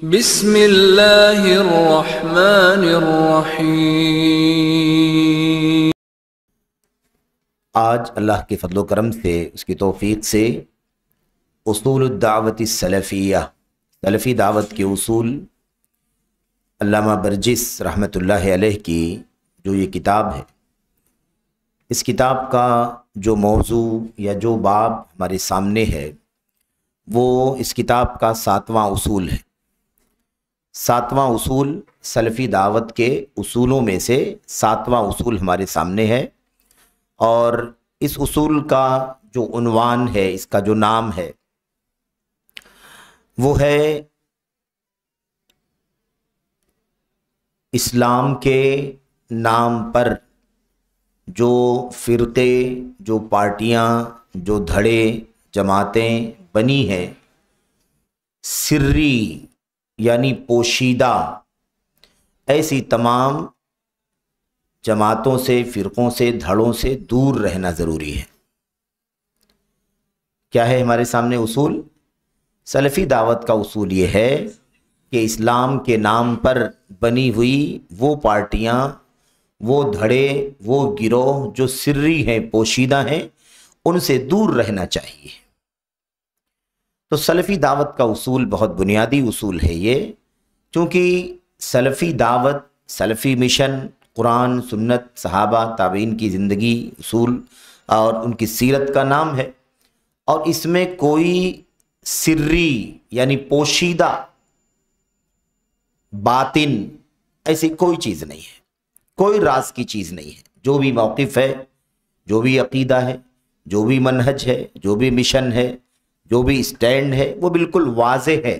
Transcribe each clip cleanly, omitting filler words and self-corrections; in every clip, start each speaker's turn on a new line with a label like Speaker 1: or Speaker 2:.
Speaker 1: بسم اللہ الرحمن الرحیم۔
Speaker 2: آج اللہ کے فضل و کرم سے، اس کی توفیق سے، اصول الدعوت السلفیہ، سلفی دعوت کے اصول، علامہ برجس رحمۃ اللہ علیہ کی جو یہ کتاب ہے، اس کتاب کا جو موضوع یا جو باب ہمارے سامنے ہے وہ اس کتاب کا 7واں اصول ہے۔ 7واں اصول سلفی دعوت کے اصولوں میں سے 7واں اصول ہمارے سامنے ہے، اور اس اصول کا جو عنوان ہے، اس کا جو نام ہے وہ ہے اسلام کے نام پر جو فرقے، جو پارٹیاں، جو دھڑے، جماعتیں بنی ہیں، سری یعنی پوشیدہ، ایسی تمام جماعتوں سے، فرقوں سے، دھڑوں سے دور رہنا ضروری ہے۔ کیا ہے ہمارے سامنے اصول؟ سلفی دعوت کا اصول یہ ہے کہ اسلام کے نام پر بنی ہوئی وہ پارٹیاں، وہ دھڑے، وہ گروہ جو سری ہیں، پوشیدہ ہیں، ان سے دور رہنا چاہیے۔ تو سلفی دعوت کا اصول بہت بنیادی اصول ہے یہ، چونکہ سلفی دعوت، سلفی مشن قرآن، سنت، صحابہ، تابعین کی زندگی، اصول اور ان کی سیرت کا نام ہے، اور اس میں کوئی سری یعنی پوشیدہ، باطن ایسی کوئی چیز نہیں ہے، کوئی راز کی چیز نہیں ہے۔ جو بھی موقف ہے، جو بھی عقیدہ ہے، جو بھی منہج ہے، جو بھی مشن ہے، جو بھی اسٹینڈ ہے، وہ بالکل واضح ہے۔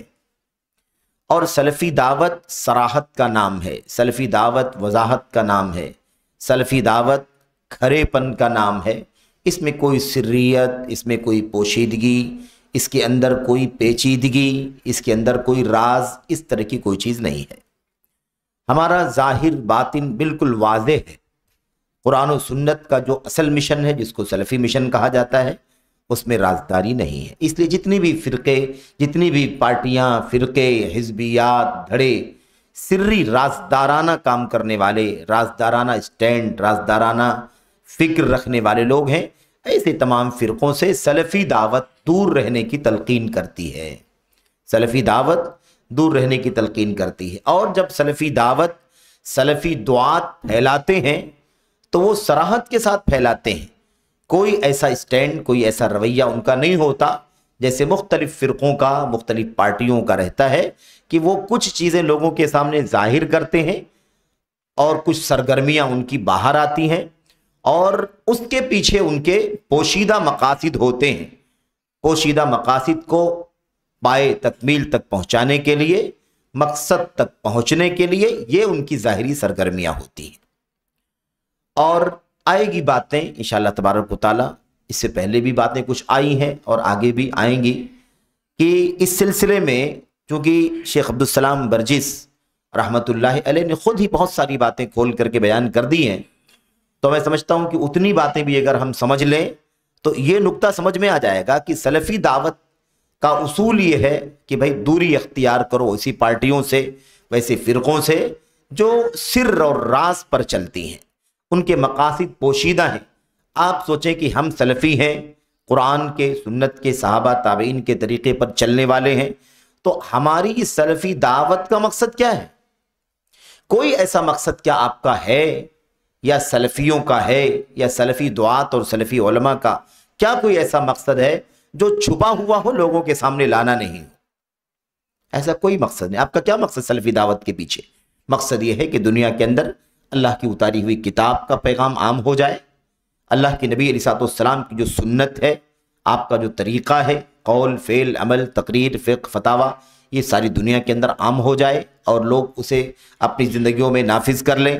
Speaker 2: اور سلفی دعوت صراحت کا نام ہے، سلفی دعوت وضاحت کا نام ہے، سلفی دعوت کھرے پن کا نام ہے۔ اس میں کوئی سریت، اس میں کوئی پوشیدگی، اس کے اندر کوئی پیچیدگی، اس کے اندر کوئی راز، اس طرح کی کوئی چیز نہیں ہے۔ ہمارا ظاہر باطن بالکل واضح ہے۔ قرآن و سنت کا جو اصل مشن ہے، جس کو سلفی مشن کہا جاتا ہے، اس میں رازداری نہیں ہے۔ اس لیے جتنی بھی فرقے، جتنی بھی پارٹیاں، فرقے، حزبیات، دھڑے سری رازدارانہ کام کرنے والے، رازدارانہ اسٹینڈ، رازدارانہ فکر رکھنے والے لوگ ہیں، ایسے تمام فرقوں سے سلفی دعوت دور رہنے کی تلقین کرتی ہے۔ سلفی دعوت دور رہنے کی تلقین کرتی ہے، اور جب سلفی دعوت، سلفی دعات پھیلاتے ہیں تو وہ صراحت کے ساتھ پھیلاتے ہیں۔ کوئی ایسا اسٹینڈ، کوئی ایسا رویہ ان کا نہیں ہوتا جیسے مختلف فرقوں کا، مختلف پارٹیوں کا رہتا ہے، کہ وہ کچھ چیزیں لوگوں کے سامنے ظاہر کرتے ہیں اور کچھ سرگرمیاں ان کی باہر آتی ہیں، اور اس کے پیچھے ان کے پوشیدہ مقاصد ہوتے ہیں۔ پوشیدہ مقاصد کو پائے تکمیل تک پہنچانے کے لیے، مقصد تک پہنچنے کے لیے یہ ان کی ظاہری سرگرمیاں ہوتی ہیں۔ اور آئے گی باتیں انشاءاللہ تبارک و تعالیٰ، اس سے پہلے بھی باتیں کچھ آئی ہیں اور آگے بھی آئیں گی، کہ اس سلسلے میں چونکہ شیخ عبدالسلام برجس رحمۃ اللہ علیہ نے خود ہی بہت ساری باتیں کھول کر کے بیان کر دی ہیں، تو میں سمجھتا ہوں کہ اتنی باتیں بھی اگر ہم سمجھ لیں تو یہ نقطہ سمجھ میں آ جائے گا کہ سلفی دعوت کا اصول یہ ہے کہ بھائی دوری اختیار کرو ایسی پارٹیوں سے، ویسے فرقوں سے جو سر اور راز پر چلتی ہیں، ان کے مقاصد پوشیدہ ہیں۔ آپ سوچیں کہ ہم سلفی ہیں، قرآن کے، سنت کے، صحابہ تابعین کے طریقے پر چلنے والے ہیں، تو ہماری سلفی دعوت کا مقصد کیا ہے؟ کوئی ایسا مقصد کیا آپ کا ہے، یا سلفیوں کا ہے، یا سلفی دعات اور سلفی علماء کا کیا کوئی ایسا مقصد ہے جو چھپا ہوا ہو، لوگوں کے سامنے لانا نہیں ہو؟ ایسا کوئی مقصد نہیں۔ آپ کا کیا مقصد سلفی دعوت کے پیچھے؟ مقصد یہ ہے کہ دنیا کے اندر اللہ کی اتاری ہوئی کتاب کا پیغام عام ہو جائے، اللہ کے نبی علیہ السلام کی جو سنت ہے، آپ کا جو طریقہ ہے، قول، فعل، عمل، تقریر، فقہ، فتاویٰ، یہ ساری دنیا کے اندر عام ہو جائے اور لوگ اسے اپنی زندگیوں میں نافذ کر لیں۔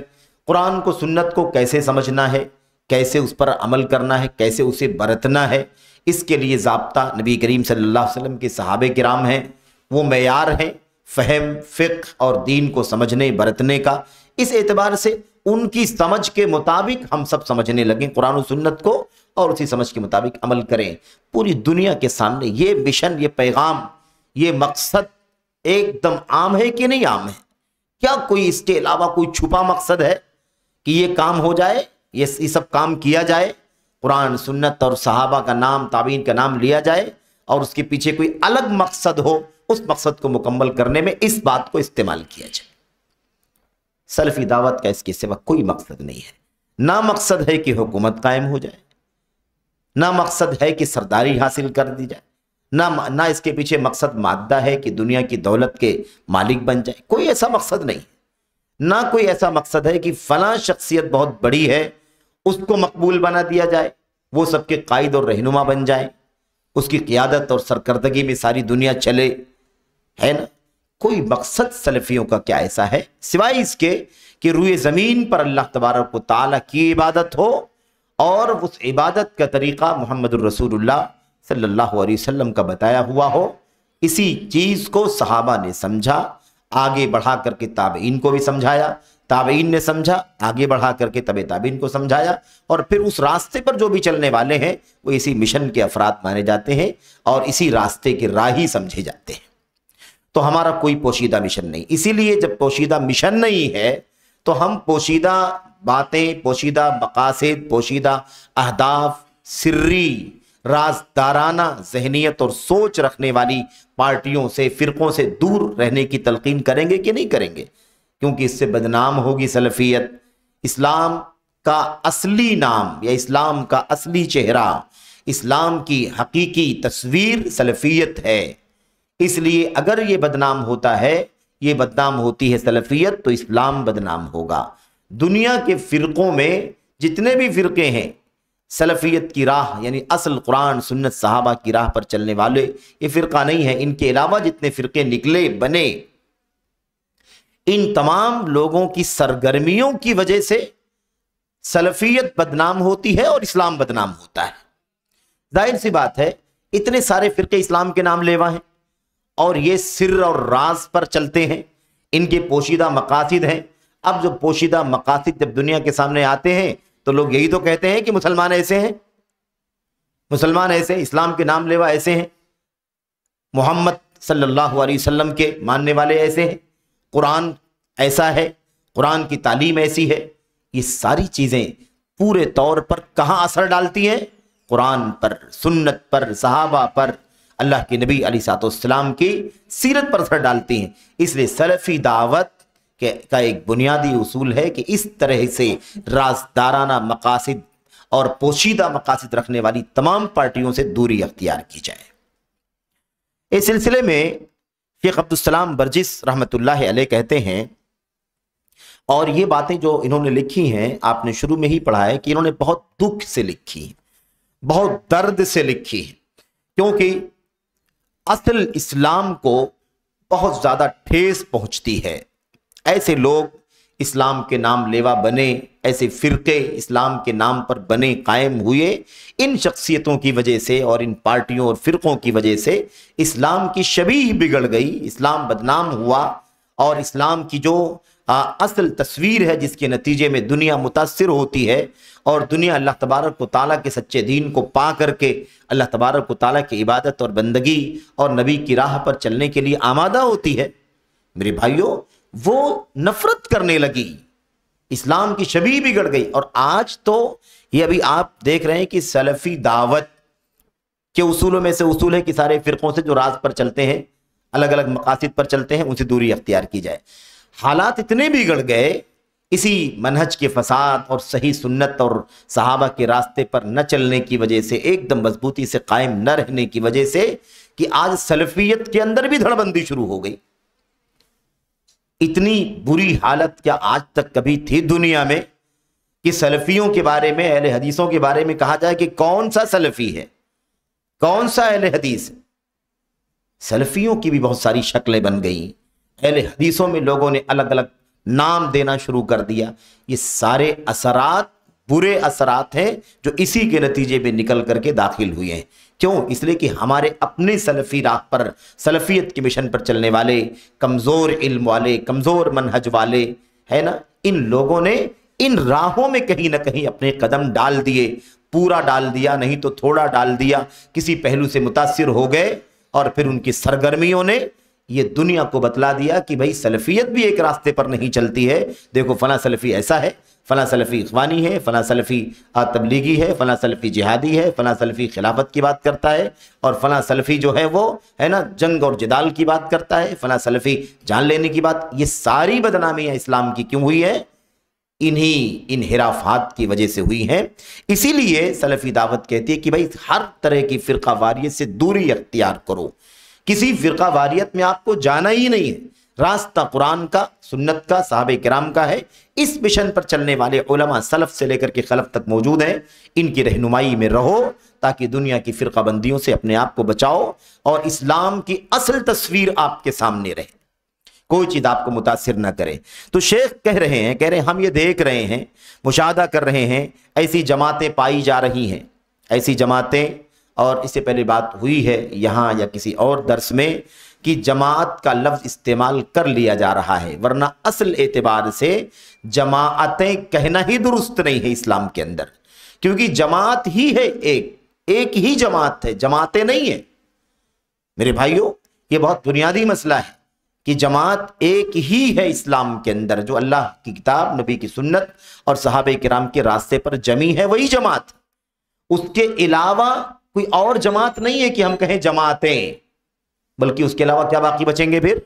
Speaker 2: قرآن کو، سنت کو کیسے سمجھنا ہے، کیسے اس پر عمل کرنا ہے، کیسے اسے برتنا ہے، اس کے لیے ضابطہ نبی کریم صلی اللہ علیہ وسلم کے صحابہ کرام ہیں، وہ معیار ہیں فہم، فقہ اور دین کو سمجھنے، برتنے کا۔ اس اعتبار سے ان کی سمجھ کے مطابق ہم سب سمجھنے لگیں قرآن و سنت کو، اور اسی سمجھ کے مطابق عمل کریں۔ پوری دنیا کے سامنے یہ مشن، یہ پیغام، یہ مقصد ایک دم عام ہے کہ نہیں عام ہے؟ کیا کوئی اس کے علاوہ کوئی چھپا مقصد ہے کہ یہ کام ہو جائے، یہ سب کام کیا جائے، قرآن سنت اور صحابہ کا نام، تابعین کا نام لیا جائے، اور اس کے پیچھے کوئی الگ مقصد ہو، اس مقصد کو مکمل کرنے میں اس بات کو استعمال کیا جائے؟ سلفی دعوت کا اس کے سوا کوئی مقصد نہیں ہے۔ نہ مقصد ہے کہ حکومت قائم ہو جائے، نہ مقصد ہے کہ سرداری حاصل کر دی جائے، نہ اس کے پیچھے مقصد مادہ ہے کہ دنیا کی دولت کے مالک بن جائے، کوئی ایسا مقصد نہیں۔ نہ کوئی ایسا مقصد ہے کہ فلاں شخصیت بہت بڑی ہے، اس کو مقبول بنا دیا جائے، وہ سب کے قائد اور رہنما بن جائے، اس کی قیادت اور سرکردگی میں ساری دنیا چلے، ہے نا؟ کوئی مقصد سلفیوں کا کیا ایسا ہے سوائے اس کے کہ روئے زمین پر اللہ تبارک و تعالیٰ کی عبادت ہو، اور اس عبادت کا طریقہ محمد الرسول اللہ صلی اللہ علیہ وسلم کا بتایا ہوا ہو۔ اسی چیز کو صحابہ نے سمجھا، آگے بڑھا کر کے تابعین کو بھی سمجھایا، تابعین نے سمجھا، آگے بڑھا کر کے تبع تابعین کو سمجھایا، اور پھر اس راستے پر جو بھی چلنے والے ہیں وہ اسی مشن کے افراد مانے جاتے ہیں اور اسی راستے کے راہی سمجھے جاتے ہیں۔ تو ہمارا کوئی پوشیدہ مشن نہیں۔ اسی لیے جب پوشیدہ مشن نہیں ہے تو ہم پوشیدہ باتیں، پوشیدہ مقاصد، پوشیدہ اہداف، سری رازدارانہ ذہنیت اور سوچ رکھنے والی پارٹیوں سے، فرقوں سے دور رہنے کی تلقین کریں گے کہ نہیں کریں گے؟ کیونکہ اس سے بدنام ہوگی سلفیت۔ اسلام کا اصلی نام یا اسلام کا اصلی چہرہ، اسلام کی حقیقی تصویر سلفیت ہے۔ اس لیے اگر یہ بدنام ہوتا ہے، یہ بدنام ہوتی ہے سلفیت، تو اسلام بدنام ہوگا۔ دنیا کے فرقوں میں جتنے بھی فرقے ہیں، سلفیت کی راہ یعنی اصل قرآن سنت صحابہ کی راہ پر چلنے والے یہ فرقہ نہیں ہے۔ ان کے علاوہ جتنے فرقے نکلے بنے، ان تمام لوگوں کی سرگرمیوں کی وجہ سے سلفیت بدنام ہوتی ہے اور اسلام بدنام ہوتا ہے۔ ظاہر سی بات ہے، اتنے سارے فرقے اسلام کے نام لیوا ہیں اور یہ سر اور راز پر چلتے ہیں، ان کے پوشیدہ مقاصد ہیں۔ اب جو پوشیدہ مقاصد جب دنیا کے سامنے آتے ہیں تو لوگ یہی تو کہتے ہیں کہ مسلمان ایسے ہیں، مسلمان ایسے، اسلام کے نام لیوا ایسے ہیں، محمد صلی اللہ علیہ وسلم کے ماننے والے ایسے ہیں، قرآن ایسا ہے، قرآن کی تعلیم ایسی ہے۔ یہ ساری چیزیں پورے طور پر کہاں اثر ڈالتی ہیں؟ قرآن پر، سنت پر، صحابہ پر، اللہ کے نبی علیہ الصلوۃ والسلام کی سیرت پر اثر ڈالتی ہیں۔ اس لیے سلفی دعوت کا ایک بنیادی اصول ہے کہ اس طرح سے رازدارانہ مقاصد اور پوشیدہ مقاصد رکھنے والی تمام پارٹیوں سے دوری اختیار کی جائے۔ اس سلسلے میں شیخ عبدالسلام برجس رحمۃ اللہ علیہ کہتے ہیں، اور یہ باتیں جو انہوں نے لکھی ہیں آپ نے شروع میں ہی پڑھا ہے کہ انہوں نے بہت دکھ سے لکھی ہیں، بہت درد سے لکھی ہیں، کیونکہ اصل اسلام کو بہت زیادہ ٹھیس پہنچتی ہے۔ ایسے لوگ اسلام کے نام لیوا بنے، ایسے فرقے اسلام کے نام پر بنے، قائم ہوئے، ان شخصیتوں کی وجہ سے اور ان پارٹیوں اور فرقوں کی وجہ سے اسلام کی شبیہ بگڑ گئی، اسلام بدنام ہوا، اور اسلام کی جو اصل تصویر ہے جس کے نتیجے میں دنیا متاثر ہوتی ہے اور دنیا اللہ تبارک و تعالیٰ کے سچے دین کو پا کر کے اللہ تبارک و تعالیٰ کی عبادت اور بندگی اور نبی کی راہ پر چلنے کے لیے آمادہ ہوتی ہے، میرے بھائیوں، وہ نفرت کرنے لگی، اسلام کی شبیہ بگڑ گئی۔ اور آج تو یہ ابھی آپ دیکھ رہے ہیں کہ سلفی دعوت کے اصولوں میں سے اصول ہے کہ سارے فرقوں سے جو راز پر چلتے ہیں، الگ الگ مقاصد پر چلتے ہیں، ان سے دوری اختیار کی جائے۔ حالات اتنے بگڑ گئے اسی منہج کے فساد اور صحیح سنت اور صحابہ کے راستے پر نہ چلنے کی وجہ سے، ایک دم مضبوطی سے قائم نہ رہنے کی وجہ سے، کہ آج سلفیت کے اندر بھی دھڑ بندی شروع ہو گئی۔ اتنی بری حالت کیا آج تک کبھی تھی دنیا میں کہ سلفیوں کے بارے میں، اہل حدیثوں کے بارے میں کہا جائے کہ کون سا سلفی ہے، کون سا اہل حدیث ہے؟ سلفیوں کی بھی بہت ساری شکلیں بن گئیں، اہل حدیثوں میں لوگوں نے الگ الگ نام دینا شروع کر دیا۔ یہ سارے اثرات برے اثرات ہیں جو اسی کے نتیجے میں نکل کر کے داخل ہوئے ہیں۔ کیوں؟ اس لیے کہ ہمارے اپنے سلفی راہ پر، سلفیت کے مشن پر چلنے والے، کمزور علم والے، کمزور منہج والے، ہے نا، ان لوگوں نے ان راہوں میں کہیں نہ کہیں اپنے قدم ڈال دیے، پورا ڈال دیا نہیں تو تھوڑا ڈال دیا، کسی پہلو سے متاثر ہو گئے، اور پھر ان کی سرگرمیوں نے یہ دنیا کو بتلا دیا کہ بھائی سلفیت بھی ایک راستے پر نہیں چلتی ہے. دیکھو فلاں سلفی ایسا ہے، فلاں سلفی اخوانی ہے، فلاں سلفی تبلیغی ہے، فلاں سلفی جہادی ہے، فلاں سلفی خلافت کی بات کرتا ہے، اور فلاں سلفی جو ہے وہ ہے نا جنگ اور جدال کی بات کرتا ہے، فلاں سلفی جان لینے کی بات. یہ ساری بدنامیاں اسلام کی کیوں ہوئی ہے؟ انہی انحرافات کی وجہ سے ہوئی ہیں. اسی لیے سلفی دعوت کہتی ہے کہ بھائی ہر طرح کی فرقہ واریت سے دوری اختیار کرو. کسی فرقہ واریت میں آپ کو جانا ہی نہیں ہے. راستہ قرآن کا، سنت کا، صحابہ کرام کا ہے. اس مشن پر چلنے والے علماء سلف سے لے کر کے خلف تک موجود ہیں. ان کی رہنمائی میں رہو تاکہ دنیا کی فرقہ بندیوں سے اپنے آپ کو بچاؤ اور اسلام کی اصل تصویر آپ کے سامنے رہے، کوئی چیز آپ کو متاثر نہ کرے. تو شیخ کہہ رہے ہیں ہم یہ دیکھ رہے ہیں، مشاہدہ کر رہے ہیں، ایسی جماعتیں پائی جا رہی ہیں، ایسی جماعتیں. اور اس سے پہلے بات ہوئی ہے یہاں یا کسی اور درس میں کہ جماعت کا لفظ استعمال کر لیا جا رہا ہے، ورنہ اصل اعتبار سے جماعتیں کہنا ہی درست نہیں ہے اسلام کے اندر، کیونکہ جماعت ہی ہے، ایک ہی جماعت ہے، جماعتیں نہیں ہیں. میرے بھائیوں یہ بہت بنیادی مسئلہ ہے کہ جماعت ایک ہی ہے اسلام کے اندر، جو اللہ کی کتاب، نبی کی سنت اور صحابہ کرام کے راستے پر جمی ہے وہی جماعت. اس کے علاوہ کوئی اور جماعت نہیں ہے کہ ہم کہیں جماعتیں، بلکہ اس کے علاوہ کیا باقی بچیں گے پھر؟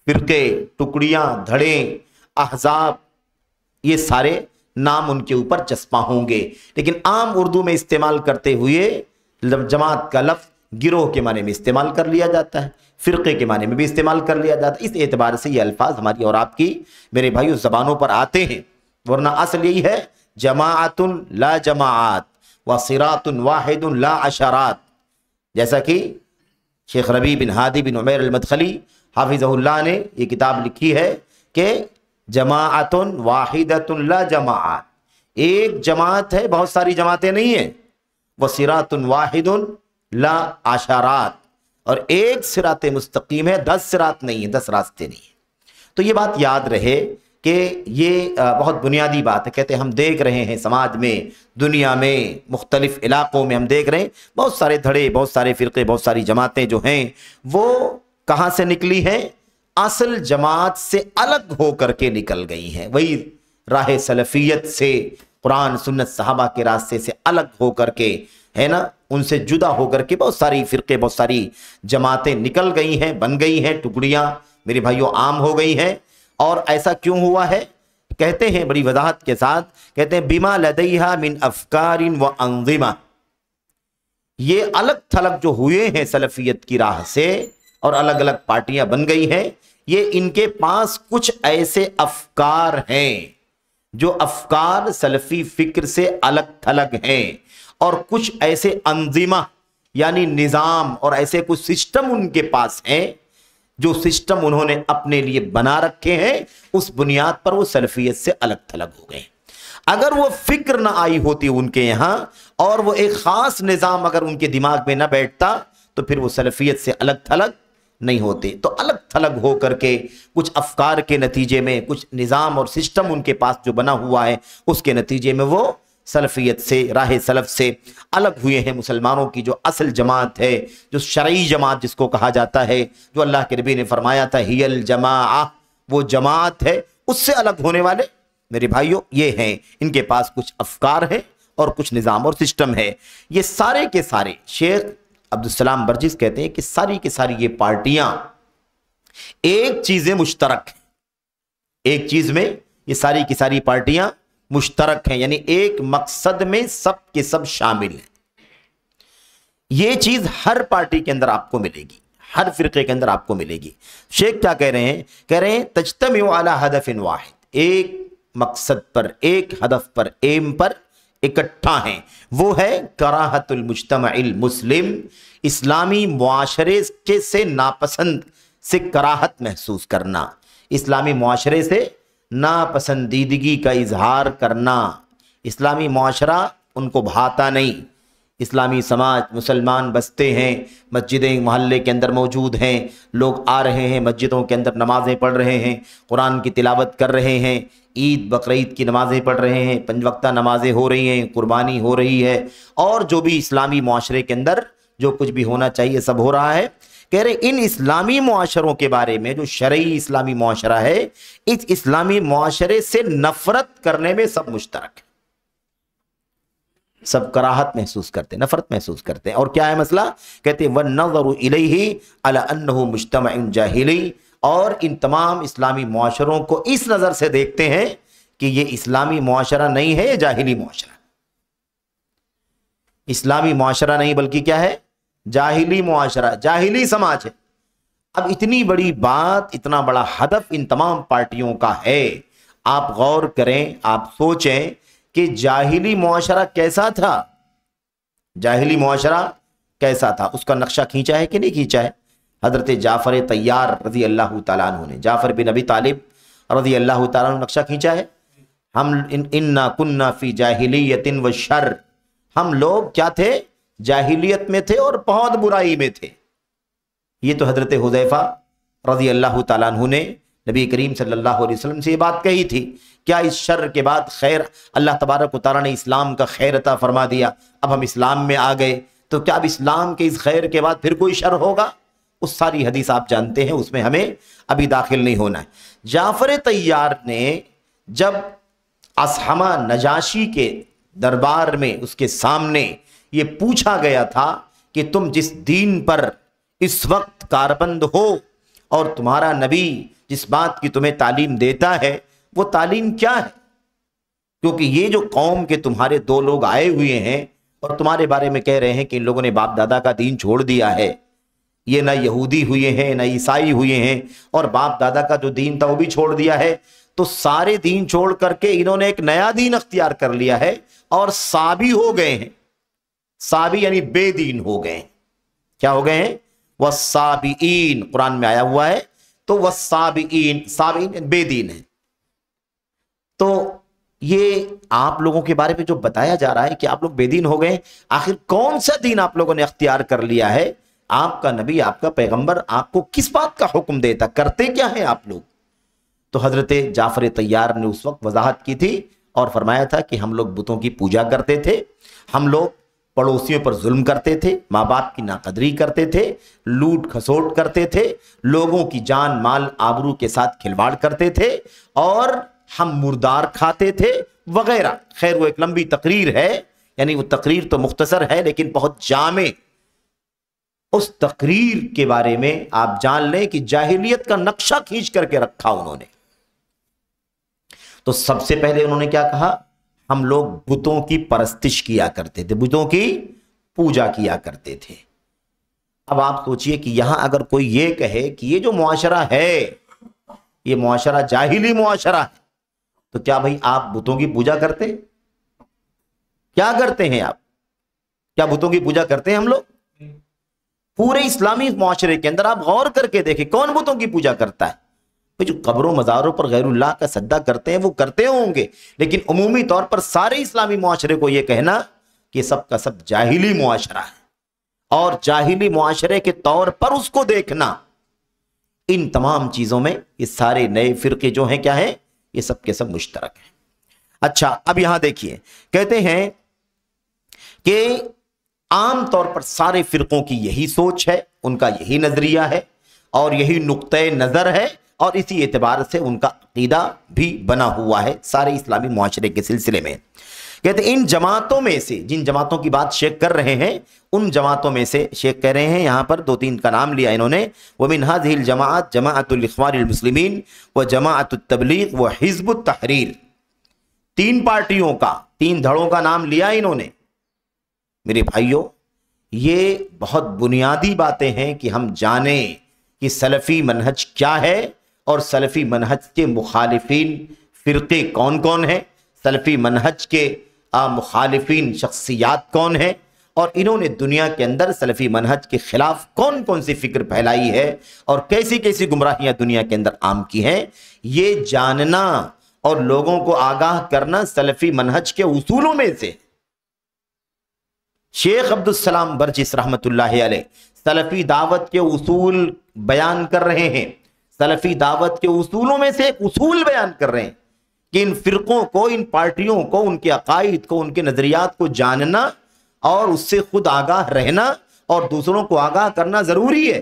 Speaker 2: فرقے، ٹکڑیاں، دھڑے، احزاب، یہ سارے نام ان کے اوپر چسپاں ہوں گے. لیکن عام اردو میں استعمال کرتے ہوئے جماعت کا لفظ گروہ کے معنی میں استعمال کر لیا جاتا ہے، فرقے کے معنی میں بھی استعمال کر لیا جاتا ہے. اس اعتبار سے یہ الفاظ ہماری اور آپ کی میرے بھائیوں زبانوں پر آتے ہیں، ورنہ اصل یہی ہے جماعت لا جماعات وصراط واحد لا عشرات. جیسا کہ شیخ ربیع بن ہادی بن عمیر المدخلی حافظہ اللہ نے یہ کتاب لکھی ہے کہ جماعت واحدۃ لا جماعات، ایک جماعت ہے، بہت ساری جماعتیں نہیں ہیں. وصراط واحد لا عشرات، اور ایک صراط مستقیم ہے، 10 صراط نہیں ہے، 10 راستے نہیں ہیں. تو یہ بات یاد رہے کہ یہ بہت بنیادی بات ہے. کہتے ہیں ہم دیکھ رہے ہیں سماج میں، دنیا میں، مختلف علاقوں میں ہم دیکھ رہے ہیں بہت سارے دھڑے، بہت سارے فرقے، بہت ساری جماعتیں جو ہیں وہ کہاں سے نکلی ہیں؟ اصل جماعت سے الگ ہو کر کے نکل گئی ہیں. وہی راہ سلفیت سے، قرآن سنت صحابہ کے راستے سے الگ ہو کر کے ہے نا، ان سے جدا ہو کر کے بہت ساری فرقے، بہت ساری جماعتیں نکل گئی ہیں، بن گئی ہیں، ٹکڑیاں میرے بھائیوں عام ہو گئی ہیں. اور ایسا کیوں ہوا ہے؟ کہتے ہیں بڑی وضاحت کے ساتھ، کہتے ہیں بما لدیہا من افکار و انظمہ. یہ الگ تھلگ جو ہوئے ہیں سلفیت کی راہ سے اور الگ الگ پارٹیاں بن گئی ہیں، یہ ان کے پاس کچھ ایسے افکار ہیں جو افکار سلفی فکر سے الگ تھلگ ہیں، اور کچھ ایسے انظمہ یعنی نظام اور ایسے کچھ سسٹم ان کے پاس ہیں جو سسٹم انہوں نے اپنے لیے بنا رکھے ہیں. اس بنیاد پر وہ سلفیت سے الگ تھلگ ہو گئے. اگر وہ فکر نہ آئی ہوتی ان کے یہاں اور وہ ایک خاص نظام اگر ان کے دماغ میں نہ بیٹھتا تو پھر وہ سلفیت سے الگ تھلگ نہیں ہوتے. تو الگ تھلگ ہو کر کے کچھ افکار کے نتیجے میں، کچھ نظام اور سسٹم ان کے پاس جو بنا ہوا ہے، اس کے نتیجے میں وہ سلفیت سے، راہ سلف سے الگ ہوئے ہیں. مسلمانوں کی جو اصل جماعت ہے، جو شرعی جماعت جس کو کہا جاتا ہے، جو اللہ کے نبی نے فرمایا تھا ہی الجماعہ، وہ جماعت ہے، اس سے الگ ہونے والے میرے بھائیوں یہ ہیں. ان کے پاس کچھ افکار ہیں اور کچھ نظام اور سسٹم ہے. یہ سارے کے سارے شیخ عبدالسلام برجس کہتے ہیں کہ ساری کی ساری یہ پارٹیاں ایک چیزیں مشترک ہیں. ایک چیز میں یہ ساری کی ساری پارٹیاں مشترک ہیں، یعنی ایک مقصد میں سب کے سب شامل ہیں. یہ چیز ہر پارٹی کے اندر آپ کو ملے گی، ہر فرقے کے اندر آپ کو ملے گی. شیخ کیا کہہ رہے ہیں؟ کہہ رہے ہیں تجتمع علی ہدف واحد، ایک مقصد پر، ایک ہدف پر، ایم پر اکٹھا ہیں. وہ ہے کراہت المجتمع المسلم، اسلامی معاشرے سے ناپسند سے کراہت محسوس کرنا، اسلامی معاشرے سے ناپسندیدگی کا اظہار کرنا. اسلامی معاشرہ ان کو بھاتا نہیں. اسلامی سماج، مسلمان بستے ہیں، مسجدیں محلے کے اندر موجود ہیں، لوگ آ رہے ہیں، مسجدوں کے اندر نمازیں پڑھ رہے ہیں، قرآن کی تلاوت کر رہے ہیں، عید بقرعید کی نمازیں پڑھ رہے ہیں، 5 وقتہ نمازیں ہو رہی ہیں، قربانی ہو رہی ہے، اور جو بھی اسلامی معاشرے کے اندر جو کچھ بھی ہونا چاہیے سب ہو رہا ہے. کہہ رہے ان اسلامی معاشروں کے بارے میں جو شرعی اسلامی معاشرہ ہے، اس اسلامی معاشرے سے نفرت کرنے میں سب مشترک ہے، سب کراہت محسوس کرتے ہیں، نفرت محسوس کرتے ہیں۔ اور کیا ہے مسئلہ؟ کہتے ہیں وَالنَّظَرُ إِلَيْهِ عَلَى أَنَّهُ مُجْتَمَعٌ جَاهِلِيٌّ، اور ان تمام اسلامی معاشروں کو اس نظر سے دیکھتے ہیں کہ یہ اسلامی معاشرہ نہیں ہے، یہ جاہلی معاشرہ، اسلامی معاشرہ نہیں بلکہ کیا ہے؟ جاہلی معاشرہ، جاہلی سماج ہے۔ اب اتنی بڑی بات، اتنا بڑا ہدف ان تمام پارٹیوں کا ہے، آپ غور کریں، آپ سوچیں کہ جاہلی معاشرہ کیسا تھا، جاہلی معاشرہ کیسا تھا، اس کا نقشہ کھینچا ہے کہ نہیں کھینچا ہے؟ حضرت جعفر طیار رضی اللہ تعالیٰ عنہ نے، جعفر بن ابی طالب رضی اللہ تعالیٰ عنہ نقشہ کھینچا ہے۔ ہم انا کننا فی جاہلیت و شر، ہم لوگ کیا تھے؟ جاہلیت میں تھے اور بہت برائی میں تھے۔ یہ تو حضرت حذیفہ رضی اللہ تعالیٰ عنہ نے نبی کریم صلی اللہ علیہ وسلم سے یہ بات کہی تھی، کیا اس شر کے بعد خیر؟ اللہ تبارک و تعالیٰ نے اسلام کا خیر عطا فرما دیا، اب ہم اسلام میں آ گئے، تو کیا اب اسلام کے اس خیر کے بعد پھر کوئی شر ہوگا؟ اس ساری حدیث آپ جانتے ہیں، اس میں ہمیں ابھی داخل نہیں ہونا ہے۔ جعفر طیار نے جب اصحمہ نجاشی کے دربار میں اس کے سامنے یہ پوچھا گیا تھا کہ تم جس دین پر اس وقت کاربند ہو اور تمہارا نبی جس بات کی تمہیں تعلیم دیتا ہے وہ تعلیم کیا ہے؟ کیونکہ یہ جو قوم کے تمہارے دو لوگ آئے ہوئے ہیں اور تمہارے بارے میں کہہ رہے ہیں کہ ان لوگوں نے باپ دادا کا دین چھوڑ دیا ہے، یہ نہ یہودی ہوئے ہیں نہ عیسائی ہوئے ہیں، اور باپ دادا کا جو دین تھا وہ بھی چھوڑ دیا ہے، تو سارے دین چھوڑ کر کے انہوں نے ایک نیا دین اختیار کر لیا ہے اور سابی ہو گئے ہیں۔ سابی یعنی بے دین ہو گئے ہیں۔ کیا ہو گئے ہیں؟ والسابئین، قرآن میں آیا ہوا ہے، تو والسابئین، سابئین بے دین ہے۔ تو یہ آپ لوگوں کے بارے میں جو بتایا جا رہا ہے کہ آپ لوگ بے دین ہو گئے، آخر کون سا دین آپ لوگوں نے اختیار کر لیا ہے؟ آپ کا نبی، آپ کا پیغمبر آپ کو کس بات کا حکم دیتا؟ کرتے کیا ہیں آپ لوگ؟ تو حضرت جعفر طیار نے اس وقت وضاحت کی تھی اور فرمایا تھا کہ ہم لوگ بتوں کی پوجا کرتے تھے، ہم لوگ پڑوسیوں پر ظلم کرتے تھے، ماں باپ کی ناقدری کرتے تھے، لوٹ کھسوٹ کرتے تھے، لوگوں کی جان مال آبرو کے ساتھ کھلواڑ کرتے تھے، اور ہم مردار کھاتے تھے وغیرہ۔ خیر وہ ایک لمبی تقریر ہے، یعنی وہ تقریر تو مختصر ہے لیکن بہت جامع۔ اس تقریر کے بارے میں آپ جان لیں کہ جاہلیت کا نقشہ کھینچ کر کے رکھا انہوں نے۔ تو سب سے پہلے انہوں نے کیا کہا؟ ہم لوگ بتوں کی پرستش کیا کرتے تھے، بتوں کی پوجا کیا کرتے تھے۔ اب آپ سوچئے کہ یہاں اگر کوئی یہ کہے کہ یہ جو معاشرہ ہے یہ معاشرہ جاہلی معاشرہ ہے، تو کیا بھائی آپ بتوں کی پوجا کرتے ہیں؟ کیا کرتے ہیں آپ؟ کیا بتوں کی پوجا کرتے ہیں ہم لوگ؟ پورے اسلامی معاشرے کے اندر آپ غور کر کے دیکھیں کون بتوں کی پوجا کرتا ہے؟ جو قبروں مزاروں پر غیر اللہ کا سجدہ کرتے ہیں وہ کرتے ہوں گے، لیکن عمومی طور پر سارے اسلامی معاشرے کو یہ کہنا کہ سب کا سب جاہلی معاشرہ ہے، اور جاہلی معاشرے کے طور پر اس کو دیکھنا، ان تمام چیزوں میں یہ سارے نئے فرقے جو ہیں کیا ہیں؟ یہ سب کے سب مشترک ہیں۔ اچھا اب یہاں دیکھیے، کہتے ہیں کہ عام طور پر سارے فرقوں کی یہی سوچ ہے، ان کا یہی نظریہ ہے اور یہی نقطۂ نظر ہے، اور اسی اعتبار سے ان کا عقیدہ بھی بنا ہوا ہے سارے اسلامی معاشرے کے سلسلے میں۔ کہتے ہیں ان جماعتوں میں سے، جن جماعتوں کی بات شیخ کر رہے ہیں، ان جماعتوں میں سے شیخ کہہ رہے ہیں، یہاں پر دو تین کا نام لیا انہوں نے، وَمِنْ هَذِهِ الْجَمَاعَةِ جَمَاعَةُ الْإِخْوَانِ الْمُسْلِمِينَ وَجَمَاعَةُ التَّبْلِيغِ وَحِزْبُ التَّحْرِيرِ، تین پارٹیوں کا، تین دھڑوں کا نام لیا انہوں نے۔ میرے بھائیوں، یہ بہت بنیادی باتیں ہیں کہ ہم جانیں کہ سلفی منہج کیا ہے اور سلفی منہج کے مخالفین فرقے کون کون ہیں، سلفی منہج کے مخالفین شخصیات کون ہیں، اور انہوں نے دنیا کے اندر سلفی منہج کے خلاف کون کون سی فکر پھیلائی ہے اور کیسی کیسی گمراہیاں دنیا کے اندر عام کی ہیں۔ یہ جاننا اور لوگوں کو آگاہ کرنا سلفی منہج کے اصولوں میں سے۔ شیخ عبدالسلام برجس رحمت اللہ علیہ سلفی دعوت کے اصول بیان کر رہے ہیں، سلفی دعوت کے اصولوں میں سے ایک اصول بیان کر رہے ہیں کہ ان فرقوں کو، ان پارٹیوں کو، ان کے عقائد کو، ان کے نظریات کو جاننا اور اس سے خود آگاہ رہنا اور دوسروں کو آگاہ کرنا ضروری ہے۔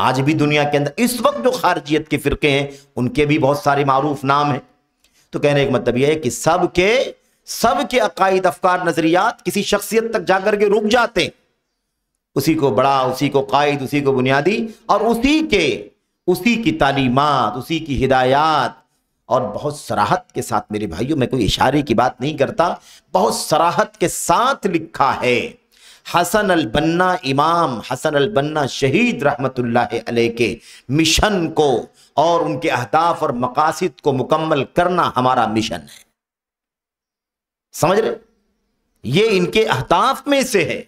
Speaker 2: آج بھی دنیا کے اندر اس وقت جو خارجیت کے فرقے ہیں ان کے بھی بہت سارے معروف نام ہیں. تو کہنے کا مطلب یہ ہے کہ سب کے عقائد، افکار، نظریات کسی شخصیت تک جا کر کے رک جاتے ہیں. اسی کو بڑا، اسی کو قائد، اسی کو بنیادی، اور اسی کی تعلیمات، اسی کی ہدایات. اور بہت صراحت کے ساتھ میرے بھائیوں، میں کوئی اشارے کی بات نہیں کرتا، بہت صراحت کے ساتھ لکھا ہے. حسن البنا، امام حسن البنا شہید رحمت اللہ علیہ کے مشن کو اور ان کے اہداف اور مقاصد کو مکمل کرنا ہمارا مشن ہے. سمجھ رہے؟ یہ ان کے اہداف میں سے ہے.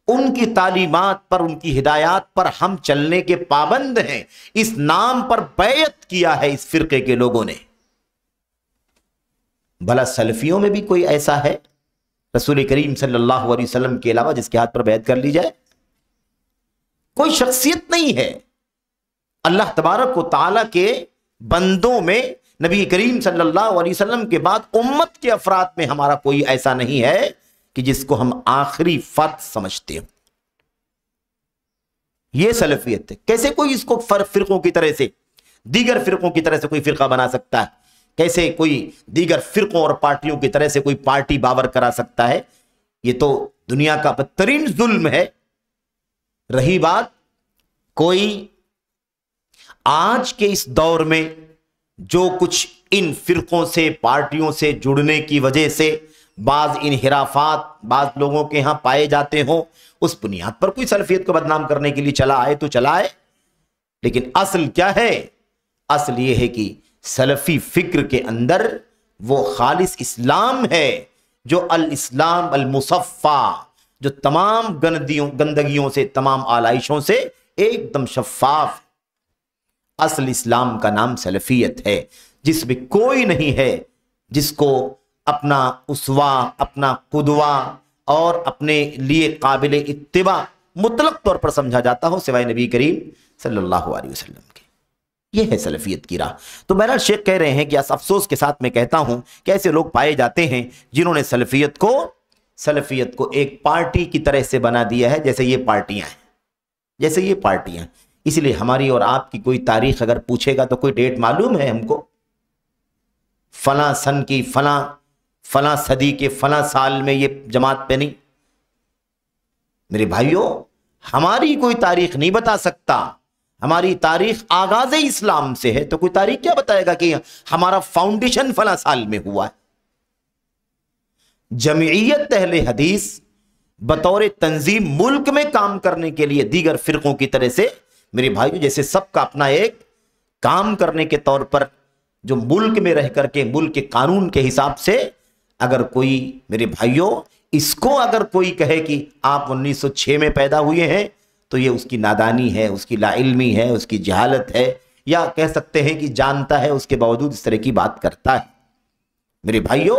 Speaker 2: ان کی تعلیمات پر، ان کی ہدایات پر ہم چلنے کے پابند ہیں. اس نام پر بیعت کیا ہے اس فرقے کے لوگوں نے. بھلا سلفیوں میں بھی کوئی ایسا ہے رسول کریم صلی اللہ علیہ وسلم کے علاوہ جس کے ہاتھ پر بیعت کر لی جائے؟ کوئی شخصیت نہیں ہے. اللہ تبارک و تعالیٰ کے بندوں میں نبی کریم صلی اللہ علیہ وسلم کے بعد امت کے افراد میں ہمارا کوئی ایسا نہیں ہے کہ جس کو ہم آخری فرد سمجھتے ہوں. یہ سلفیت ہے. کیسے کوئی اس کو فرقوں کی طرح سے، دیگر فرقوں کی طرح سے کوئی فرقہ بنا سکتا ہے؟ کیسے کوئی دیگر فرقوں اور پارٹیوں کی طرح سے کوئی پارٹی باور کرا سکتا ہے؟ یہ تو دنیا کا بدترین ظلم ہے. رہی بات کوئی آج کے اس دور میں جو کچھ ان فرقوں سے، پارٹیوں سے جڑنے کی وجہ سے بعض انحرافات بعض لوگوں کے ہاں پائے جاتے ہوں، اس بنیاد پر کوئی سلفیت کو بدنام کرنے کے لیے چلا آئے تو چلا آئے. لیکن اصل کیا ہے؟ اصل یہ ہے کہ سلفی فکر کے اندر وہ خالص اسلام ہے جو الاسلام المصفا، جو تمام گندگیوں سے، تمام آلائشوں سے ایک دم شفاف. اصل اسلام کا نام سلفیت ہے، جس میں کوئی نہیں ہے جس کو اپنا اسوا، اپنا قدوہ اور اپنے لیے قابل اتباع مطلق طور پر سمجھا جاتا ہو سوائے نبی کریم صلی اللہ علیہ وسلم کے. یہ ہے سلفیت کی راہ. تو بہرحال شیخ کہہ رہے ہیں کہ افسوس کے ساتھ میں کہتا ہوں کہ ایسے لوگ پائے جاتے ہیں جنہوں نے سلفیت کو ایک پارٹی کی طرح سے بنا دیا ہے، جیسے یہ پارٹیاں. اس لیے ہماری اور آپ کی کوئی تاریخ اگر پوچھے گا تو کوئی ڈیٹ معلوم ہے ہم کو؟ فلاں سن کی فلاں صدی کے فلاں سال میں یہ جماعت پہ نہیں. میرے بھائیوں، ہماری کوئی تاریخ نہیں بتا سکتا. ہماری تاریخ آغاز اسلام سے ہے، تو کوئی تاریخ کیا بتائے گا کہ ہمارا فاؤنڈیشن فلاں سال میں ہوا ہے. جمعیت اہل حدیث بطور تنظیم ملک میں کام کرنے کے لیے دیگر فرقوں کی طرح سے میرے بھائیوں جیسے سب کا اپنا ایک کام کرنے کے طور پر جو ملک میں رہ کر کے ملک کے قانون کے حساب سے اگر کوئی میرے بھائیوں اس کو اگر کوئی کہے کہ آپ 1906 میں پیدا ہوئے ہیں تو یہ اس کی نادانی ہے، اس کی لا علمی ہے، اس کی جہالت ہے، یا کہہ سکتے ہیں کہ جانتا ہے اس کے باوجود اس طرح کی بات کرتا ہے. میرے بھائیوں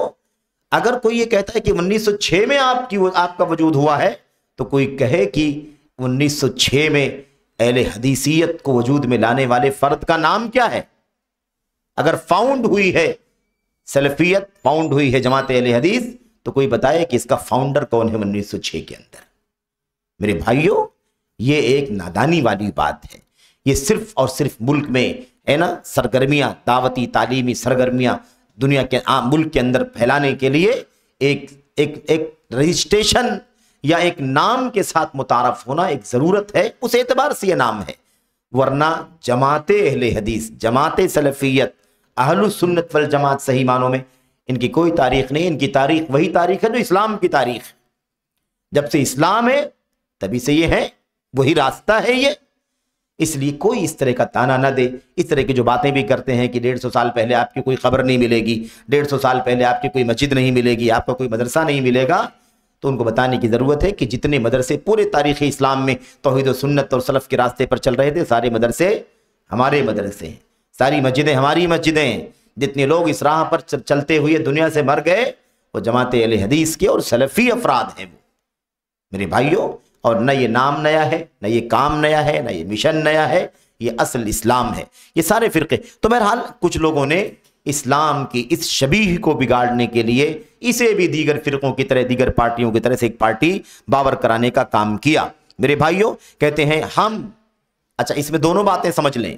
Speaker 2: اگر کوئی یہ کہتا ہے کہ 1906 میں آپ کا وجود ہوا ہے تو کوئی کہے کہ 1906 میں اہل حدیثیت کو وجود میں لانے والے فرد کا نام کیا ہے. اگر فاؤنڈ ہوئی ہے سلفیت، فاؤنڈ ہوئی ہے جماعت اہل حدیث، تو کوئی بتائے کہ اس کا فاؤنڈر کون ہے 1906 کے اندر. میرے بھائیوں یہ ایک نادانی والی بات ہے. یہ صرف اور صرف ملک میں ہے نا سرگرمیاں، دعوتی تعلیمی سرگرمیاں دنیا کے ملک کے اندر پھیلانے کے لیے ایک رجسٹریشن یا ایک نام کے ساتھ متعارف ہونا ایک ضرورت ہے، اس اعتبار سے یہ نام ہے. ورنہ جماعت اہل حدیث، جماعت سلفیت، اہل السنت والجماعت صحیح معنوں میں ان کی کوئی تاریخ نہیں. ان کی تاریخ وہی تاریخ ہے جو اسلام کی تاریخ. جب سے اسلام ہے تبھی سے یہ ہے، وہی راستہ ہے یہ. اس لیے کوئی اس طرح کا تانا نہ دے. اس طرح کی جو باتیں بھی کرتے ہیں کہ 150 سال پہلے آپ کی کوئی خبر نہیں ملے گی، 150 سال پہلے آپ کی کوئی مسجد نہیں ملے گی، آپ کا کوئی مدرسہ نہیں ملے گا، تو ان کو بتانے کی ضرورت ہے کہ جتنے مدرسے پورے تاریخ اسلام میں توحید و سنت اور سلف کے راستے پر چل رہے تھے، سارے مدرسے ہمارے مدرسے ہیں، ساری مسجدیں ہماری مسجدیں ہیں. جتنے لوگ اس راہ پر چلتے ہوئے دنیا سے مر گئے وہ جماعت اہل حدیث کے اور سلفی افراد ہیں وہ میرے بھائیوں. اور نہ یہ نام نیا ہے، نہ یہ کام نیا ہے، نہ یہ مشن نیا ہے، یہ اصل اسلام ہے. یہ سارے فرقے تو بہرحال کچھ لوگوں نے اسلام کی اس شبیہ کو بگاڑنے کے لیے اسے بھی دیگر فرقوں کی طرح، دیگر پارٹیوں کی طرح سے ایک پارٹی باور کرانے کا کام کیا. میرے بھائیوں کہتے ہیں ہم اچھا اس میں دونوں باتیں سمجھ لیں،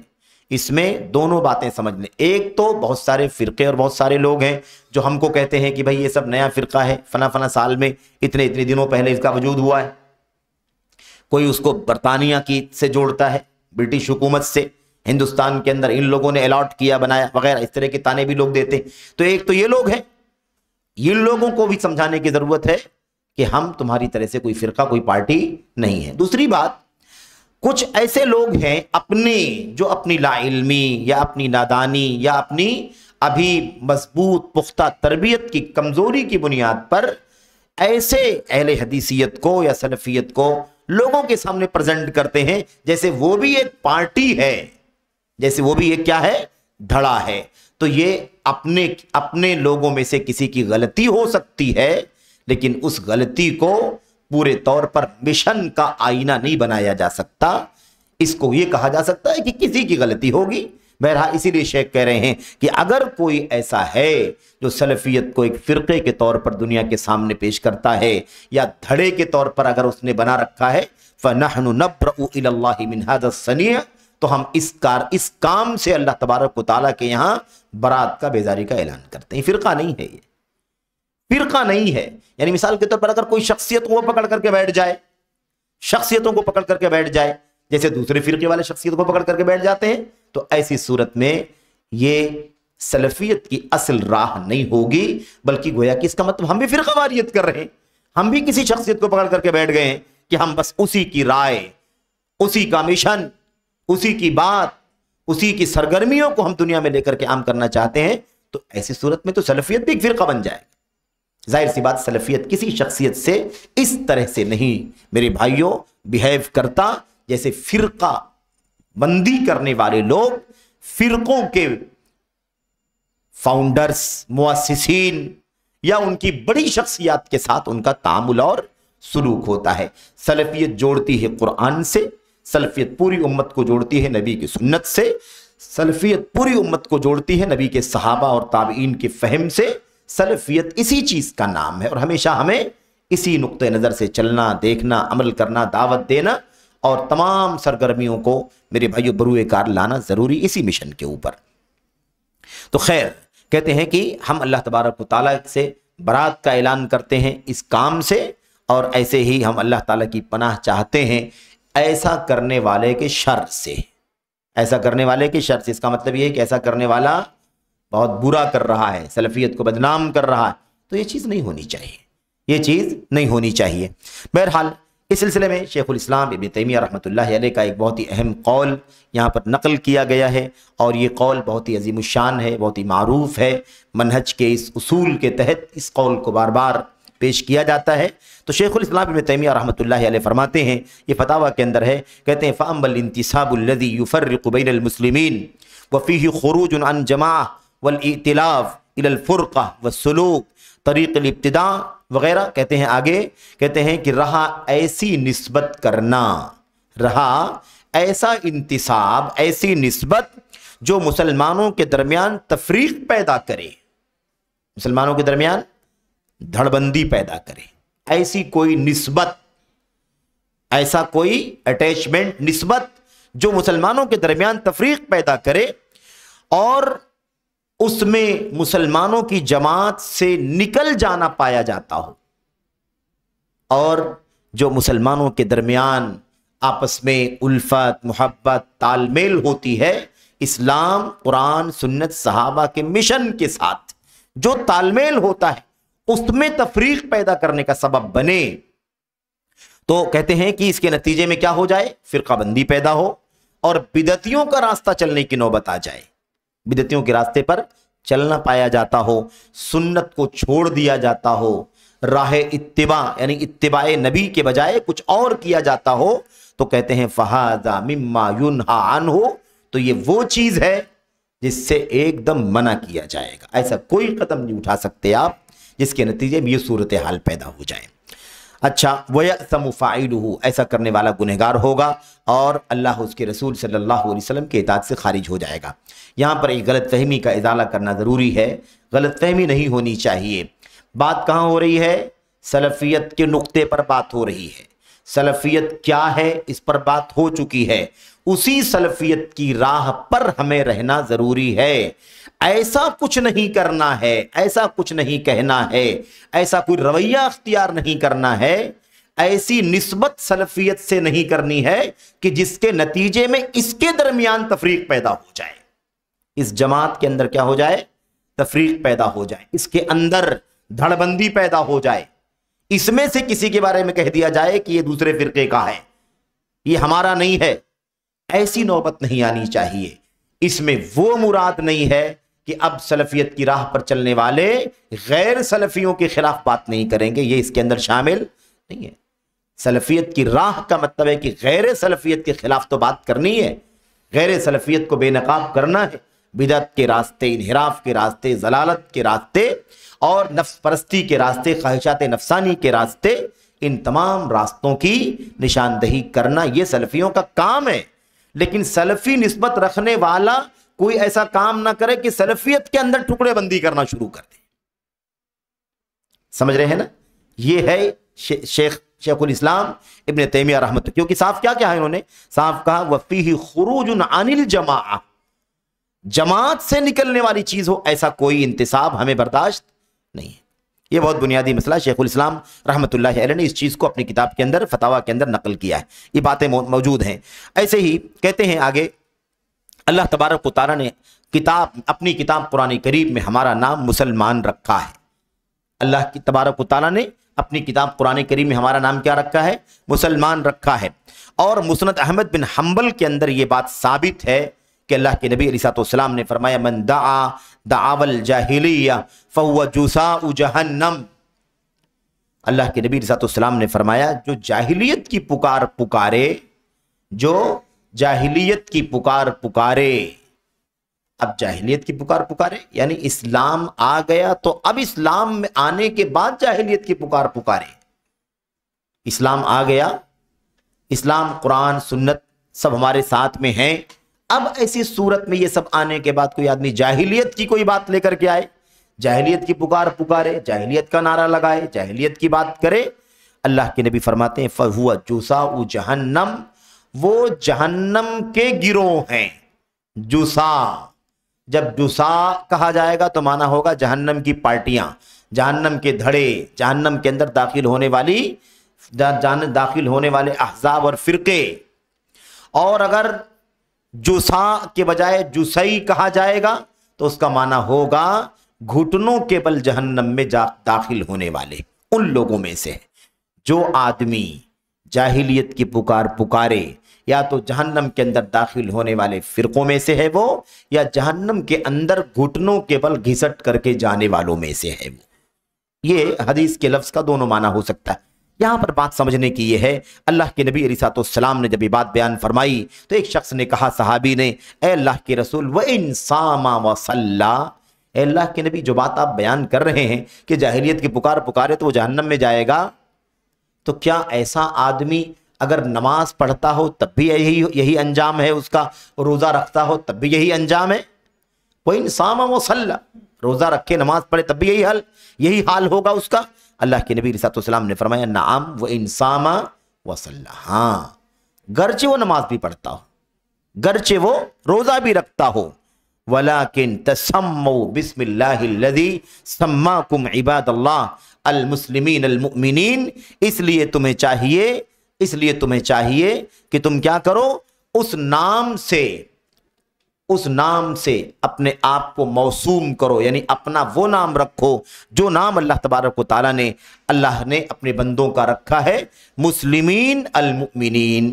Speaker 2: اس میں دونوں باتیں سمجھ لیں. ایک تو بہت سارے فرقے اور بہت سارے لوگ ہیں جو ہم کو کہتے ہیں کہ بھائی یہ سب نیا فرقہ ہے، فلاں فلاں سال میں اتنے اتنے دنوں پہلے اس کا وجود ہوا ہے. کوئی اس کو برطانیہ کی سے جوڑتا ہے، برٹش حکومت سے، ہندوستان کے اندر ان لوگوں نے الاٹ کیا بنایا وغیرہ، اس طرح کے تانے بھی لوگ دیتے ہیں. تو ایک تو یہ لوگ ہیں، ان لوگوں کو بھی سمجھانے کی ضرورت ہے کہ ہم تمہاری طرح سے کوئی فرقہ کوئی پارٹی نہیں ہے. دوسری بات، کچھ ایسے لوگ ہیں جو اپنی لا علمی یا اپنی نادانی یا اپنی ابھی مضبوط پختہ تربیت کی کمزوری کی بنیاد پر ایسے اہل حدیثیت کو یا سلفیت کو لوگوں کے سامنے پریزنٹ کرتے ہیں جیسے وہ بھی ایک پارٹی ہے، جیسے وہ بھی ایک کیا ہے، دھڑا ہے. تو یہ اپنے لوگوں میں سے کسی کی غلطی ہو سکتی ہے، لیکن اس غلطی کو پورے طور پر مشن کا آئینہ نہیں بنایا جا سکتا. اس کو یہ کہا جا سکتا ہے کہ کسی کی غلطی ہوگی. بہرحال اسی لیے شیخ کہہ رہے ہیں کہ اگر کوئی ایسا ہے جو سلفیت کو ایک فرقے کے طور پر دنیا کے سامنے پیش کرتا ہے یا دھڑے کے طور پر اگر اس نے بنا رکھا ہے، فَنَحْنُ نَبْرَأُ إِلَى اللَّهِ مِنْ هَذَا الصَّنِيعِ، تو ہم اس کام سے اللہ تبارک و تعالیٰ کے یہاں برات کا بیزاری کا اعلان کرتے ہیں. فرقہ نہیں ہے، یہ فرقہ نہیں ہے. یعنی مثال کے طور پر اگر کوئی شخصیت کو پکڑ کر کے بیٹھ جائے، شخصیتوں کو پکڑ کر کے بیٹھ جائے جیسے دوسرے فرقے والے شخصیت کو پکڑ کر کے بیٹھ جاتے ہیں، تو ایسی صورت میں یہ سلفیت کی اصل راہ نہیں ہوگی، بلکہ گویا کہ اس کا مطلب ہم بھی فرقہ واریت کر رہے ہیں. ہم بھی کسی شخصیت کو پکڑ کر کے بیٹھ گئے ہیں کہ ہم بس اسی کی رائے، اسی کا مشن، اسی کی بات، اسی کی سرگرمیوں کو ہم دنیا میں لے کر کے عام کرنا چاہتے ہیں. تو ایسی صورت میں تو سلفیت بھی ایک فرقہ بن جائے. ظاہر سی بات سلفیت کسی شخصیت سے اس طرح سے نہیں میرے بھائیوں بیہیو کرتا جیسے فرقہ بندی کرنے والے لوگ، فرقوں کے فاؤنڈرز، مؤسسین یا ان کی بڑی شخصیات کے ساتھ ان کا تعامل اور سلوک ہوتا ہے. سلفیت جوڑتی ہے قرآن سے، سلفیت پوری امت کو جوڑتی ہے نبی کی سنت سے، سلفیت پوری امت کو جوڑتی ہے نبی کے صحابہ اور تابعین کے فہم سے. سلفیت اسی چیز کا نام ہے اور ہمیشہ ہمیں اسی نقطہ نظر سے چلنا، دیکھنا، عمل کرنا، دعوت دینا اور تمام سرگرمیوں کو میرے بھائیو بروئے کار لانا ضروری اسی مشن کے اوپر. تو خیر کہتے ہیں کہ ہم اللہ تبارک و تعالیٰ سے برات کا اعلان کرتے ہیں اس کام سے، اور ایسے ہی ہم اللہ تعالیٰ کی پناہ چاہتے ہیں ایسا کرنے والے کے شر سے. ایسا کرنے والے کے شر سے، اس کا مطلب یہ ہے کہ ایسا کرنے والا بہت برا کر رہا ہے، سلفیت کو بدنام کر رہا ہے، تو یہ چیز نہیں ہونی چاہیے، یہ چیز نہیں ہونی چاہیے. بہرحال اس سلسلے میں شیخ الاسلام ابن تیمیہ رحمۃ اللہ علیہ کا ایک بہت ہی اہم قول یہاں پر نقل کیا گیا ہے، اور یہ قول بہت ہی عظیم الشان ہے، بہت ہی معروف ہے. منہج کے اس اصول کے تحت اس قول کو بار بار پیش کیا جاتا ہے. تو شیخ الاسلام ابن تیمیہ رحمۃ اللہ علیہ فرماتے ہیں، یہ فتاویٰ کے اندر ہے، کہتے ہیں فَأَمَّا الْانْتِسَابُ الَّذِي يُفَرِّقُ بَيْنَ الْمُسْلِمِينَ وَفِيهِ خُرُوجٌ عَنْ جَمَاعَةٍ والائتلاف الى الفرقہ والسلوک طریق الابتداء وغیرہ. کہتے ہیں آگے، کہتے ہیں کہ رہا ایسی نسبت کرنا، رہا ایسا انتساب، ایسی نسبت جو مسلمانوں کے درمیان تفریق پیدا کرے، مسلمانوں کے درمیان دھڑبندی پیدا کرے، ایسی کوئی نسبت، ایسا کوئی اٹیچمنٹ، نسبت جو مسلمانوں کے درمیان تفریق پیدا کرے اور اس میں مسلمانوں کی جماعت سے نکل جانا پایا جاتا ہو، اور جو مسلمانوں کے درمیان آپس میں الفت، محبت، تال میل ہوتی ہے، اسلام، قرآن، سنت، صحابہ کے مشن کے ساتھ جو تال میل ہوتا ہے اس میں تفریق پیدا کرنے کا سبب بنے، تو کہتے ہیں کہ اس کے نتیجے میں کیا ہو جائے، فرقہ بندی پیدا ہو اور بدعتیوں کا راستہ چلنے کی نوبت آ جائے، بدعتیوں کے راستے پر چلنا پایا جاتا ہو، سنت کو چھوڑ دیا جاتا ہو، راہ اتباع یعنی اتباع نبی کے بجائے کچھ اور کیا جاتا ہو. تو کہتے ہیں فَهَذَا مِمَّا يُنْهَى عَنْهُ، تو یہ وہ چیز ہے جس سے ایک دم منع کیا جائے گا. ایسا کوئی قدم نہیں اٹھا سکتے آپ جس کے نتیجے میں یہ صورتحال پیدا ہو جائے. اچھا، وَيَأْثَمُ فَاعِلُهُ، ایسا کرنے والا گنہگار ہوگا اور اللہ اس کے رسول صلی اللہ علیہ وسلم کے اطاعت سے خارج ہو جائے گا. یہاں پر ایک غلط فہمی کا ازالہ کرنا ضروری ہے، غلط فہمی نہیں ہونی چاہیے. بات کہاں ہو رہی ہے؟ سلفیت کے نقطے پر بات ہو رہی ہے. سلفیت کیا ہے اس پر بات ہو چکی ہے، اسی سلفیت کی راہ پر ہمیں رہنا ضروری ہے۔ ایسا کچھ نہیں کرنا ہے، ایسا کچھ نہیں کہنا ہے، ایسا کوئی رویہ اختیار نہیں کرنا ہے، ایسی نسبت سلفیت سے نہیں کرنی ہے کہ جس کے نتیجے میں اس کے درمیان تفریق پیدا ہو جائے، اس جماعت کے اندر کیا ہو جائے؟ تفریق پیدا ہو جائے، اس کے اندر دھڑ بندی پیدا ہو جائے، اس میں سے کسی کے بارے میں کہہ دیا جائے کہ یہ دوسرے فرقے کا ہے، یہ ہمارا نہیں ہے۔ ایسی نوبت نہیں آنی چاہیے۔ اس میں وہ مراد نہیں ہے کہ اب سلفیت کی راہ پر چلنے والے غیر سلفیوں کے خلاف بات نہیں کریں گے، یہ اس کے اندر شامل نہیں ہے۔ سلفیت کی راہ کا مطلب ہے کہ غیر سلفیت کے خلاف تو بات کرنی ہے، غیر سلفیت کو بے نقاب کرنا ہے، بدعت کے راستے، انحراف کے راستے، ضلالت کے راستے اور نفس پرستی کے راستے، خواہشات نفسانی کے راستے، ان تمام راستوں کی نشاندہی کرنا یہ سلفیوں کا کام ہے۔ لیکن سلفی نسبت رکھنے والا کوئی ایسا کام نہ کرے کہ سلفیت کے اندر ٹکڑے بندی کرنا شروع کر دے۔ سمجھ رہے ہیں نا؟ یہ ہے شیخ الاسلام ابن تیمیہ رحمۃ اللہ، کیونکہ صاف کیا ہے انہوں نے؟ صاف کہا وَفِيهِ خُرُوجٌ عَنِ الْجَمَاعَةِ، جماعت سے نکلنے والی چیز ہو ایسا کوئی انتصاب ہمیں برداشت نہیں ہے۔ یہ بہت بنیادی مسئلہ شیخ الاسلام رحمۃ اللہ علیہ نے اس چیز کو اپنی کتاب کے اندر فتاویٰ کے اندر نقل کیا ہے، یہ باتیں موجود ہیں۔ ایسے ہی کہتے ہیں آگے، اللہ تبارک و تعالیٰ نے اپنی کتاب قرآن کریم میں ہمارا نام مسلمان رکھا ہے۔ اللہ کی تبارک و تعالیٰ نے اپنی کتاب قرآن کریم میں ہمارا نام کیا رکھا ہے؟ مسلمان رکھا ہے۔ اور مسند احمد بن حنبل کے اندر یہ بات ثابت ہے کہ اللہ کے نبی علیہ السلام نے فرمایا من دعا دعوی الجاہلیہ فہو جزاء جہنم۔ اللہ کے نبی علیہ السلام نے فرمایا جو جاہلیت کی پکار پکارے، جو جاہلیت کی پکار پکارے، اب جاہلیت کی پکار پکارے یعنی اسلام آ گیا تو اب اسلام میں آنے کے بعد جاہلیت کی پکار پکارے۔ اسلام آ گیا، اسلام قرآن سنت سب ہمارے ساتھ میں ہیں، اب ایسی صورت میں یہ سب آنے کے بعد کوئی آدمی جاہلیت کی کوئی بات لے کر کے آئے، جاہلیت کی پکار پکارے، جاہلیت کا نعرہ لگائے، جاہلیت کی بات کرے، اللہ کے نبی فرماتے ہیں فَهُوَ جُزَاءُ جہنم، وہ جہنم کے گروہ ہیں۔ جُزَا، جب جُزَا کہا جائے گا تو معنی ہوگا جہنم کی پارٹیاں، جہنم کے دھڑے، جہنم کے اندر داخل ہونے والے احزاب اور فرقے۔ اور اگر جُسا کے بجائے جُسئی کہا جائے گا تو اس کا معنی ہوگا گھٹنوں کے بل جہنم میں داخل ہونے والے، ان لوگوں میں سے جو آدمی جاہلیت کی پکار پکارے، یا تو جہنم کے اندر داخل ہونے والے فرقوں میں سے ہے وہ، یا جہنم کے اندر گھٹنوں کے بل گھسٹ کر کے جانے والوں میں سے ہے وہ۔ یہ حدیث کے لفظ کا دونوں معنی ہو سکتا ہے۔ یہاں پر بات سمجھنے کی یہ ہے، اللہ کے نبی علیہ السلام نے جب یہ بات بیان فرمائی تو ایک شخص نے کہا، صحابی نے، اے اللہ کے رسول وَإِن صَامَ وَصَلَّى، اے اللہ کے نبی جو بات آپ بیان کر رہے ہیں کہ جاہلیت کی پکار پکارے تو وہ جہنم میں جائے گا، تو کیا ایسا آدمی اگر نماز پڑھتا ہو تب بھی یہی انجام ہے اس کا، روزہ رکھتا ہو تب بھی یہی انجام ہے؟ وَإِن صَامَ وَصَلَّى، روزہ رکھے نماز پڑھے تب بھی یہی حال ہوگا اس کا؟ اللہ کے نبی علیہ السلام نے فرمایا نعم وَإِن صَامَ وَصَلَّى، ہاں گرچہ وہ نماز بھی پڑھتا ہو، گرچہ وہ روزہ بھی رکھتا ہو، وَلَكِن تَسَمُّوا بِسْمِ اللَّهِ الَّذِي سَمَّاكُمْ عِبَادَ اللَّهِ الْمُسْلِمِينَ الْمُؤْمِنِينَ، اس لیے تمہیں چاہیے کہ تم کیا کرو، اس نام سے اپنے آپ کو موسوم کرو، یعنی اپنا وہ نام رکھو جو نام اللہ تبارک و تعالیٰ نے اپنے بندوں کا رکھا ہے، مسلمین المؤمنین۔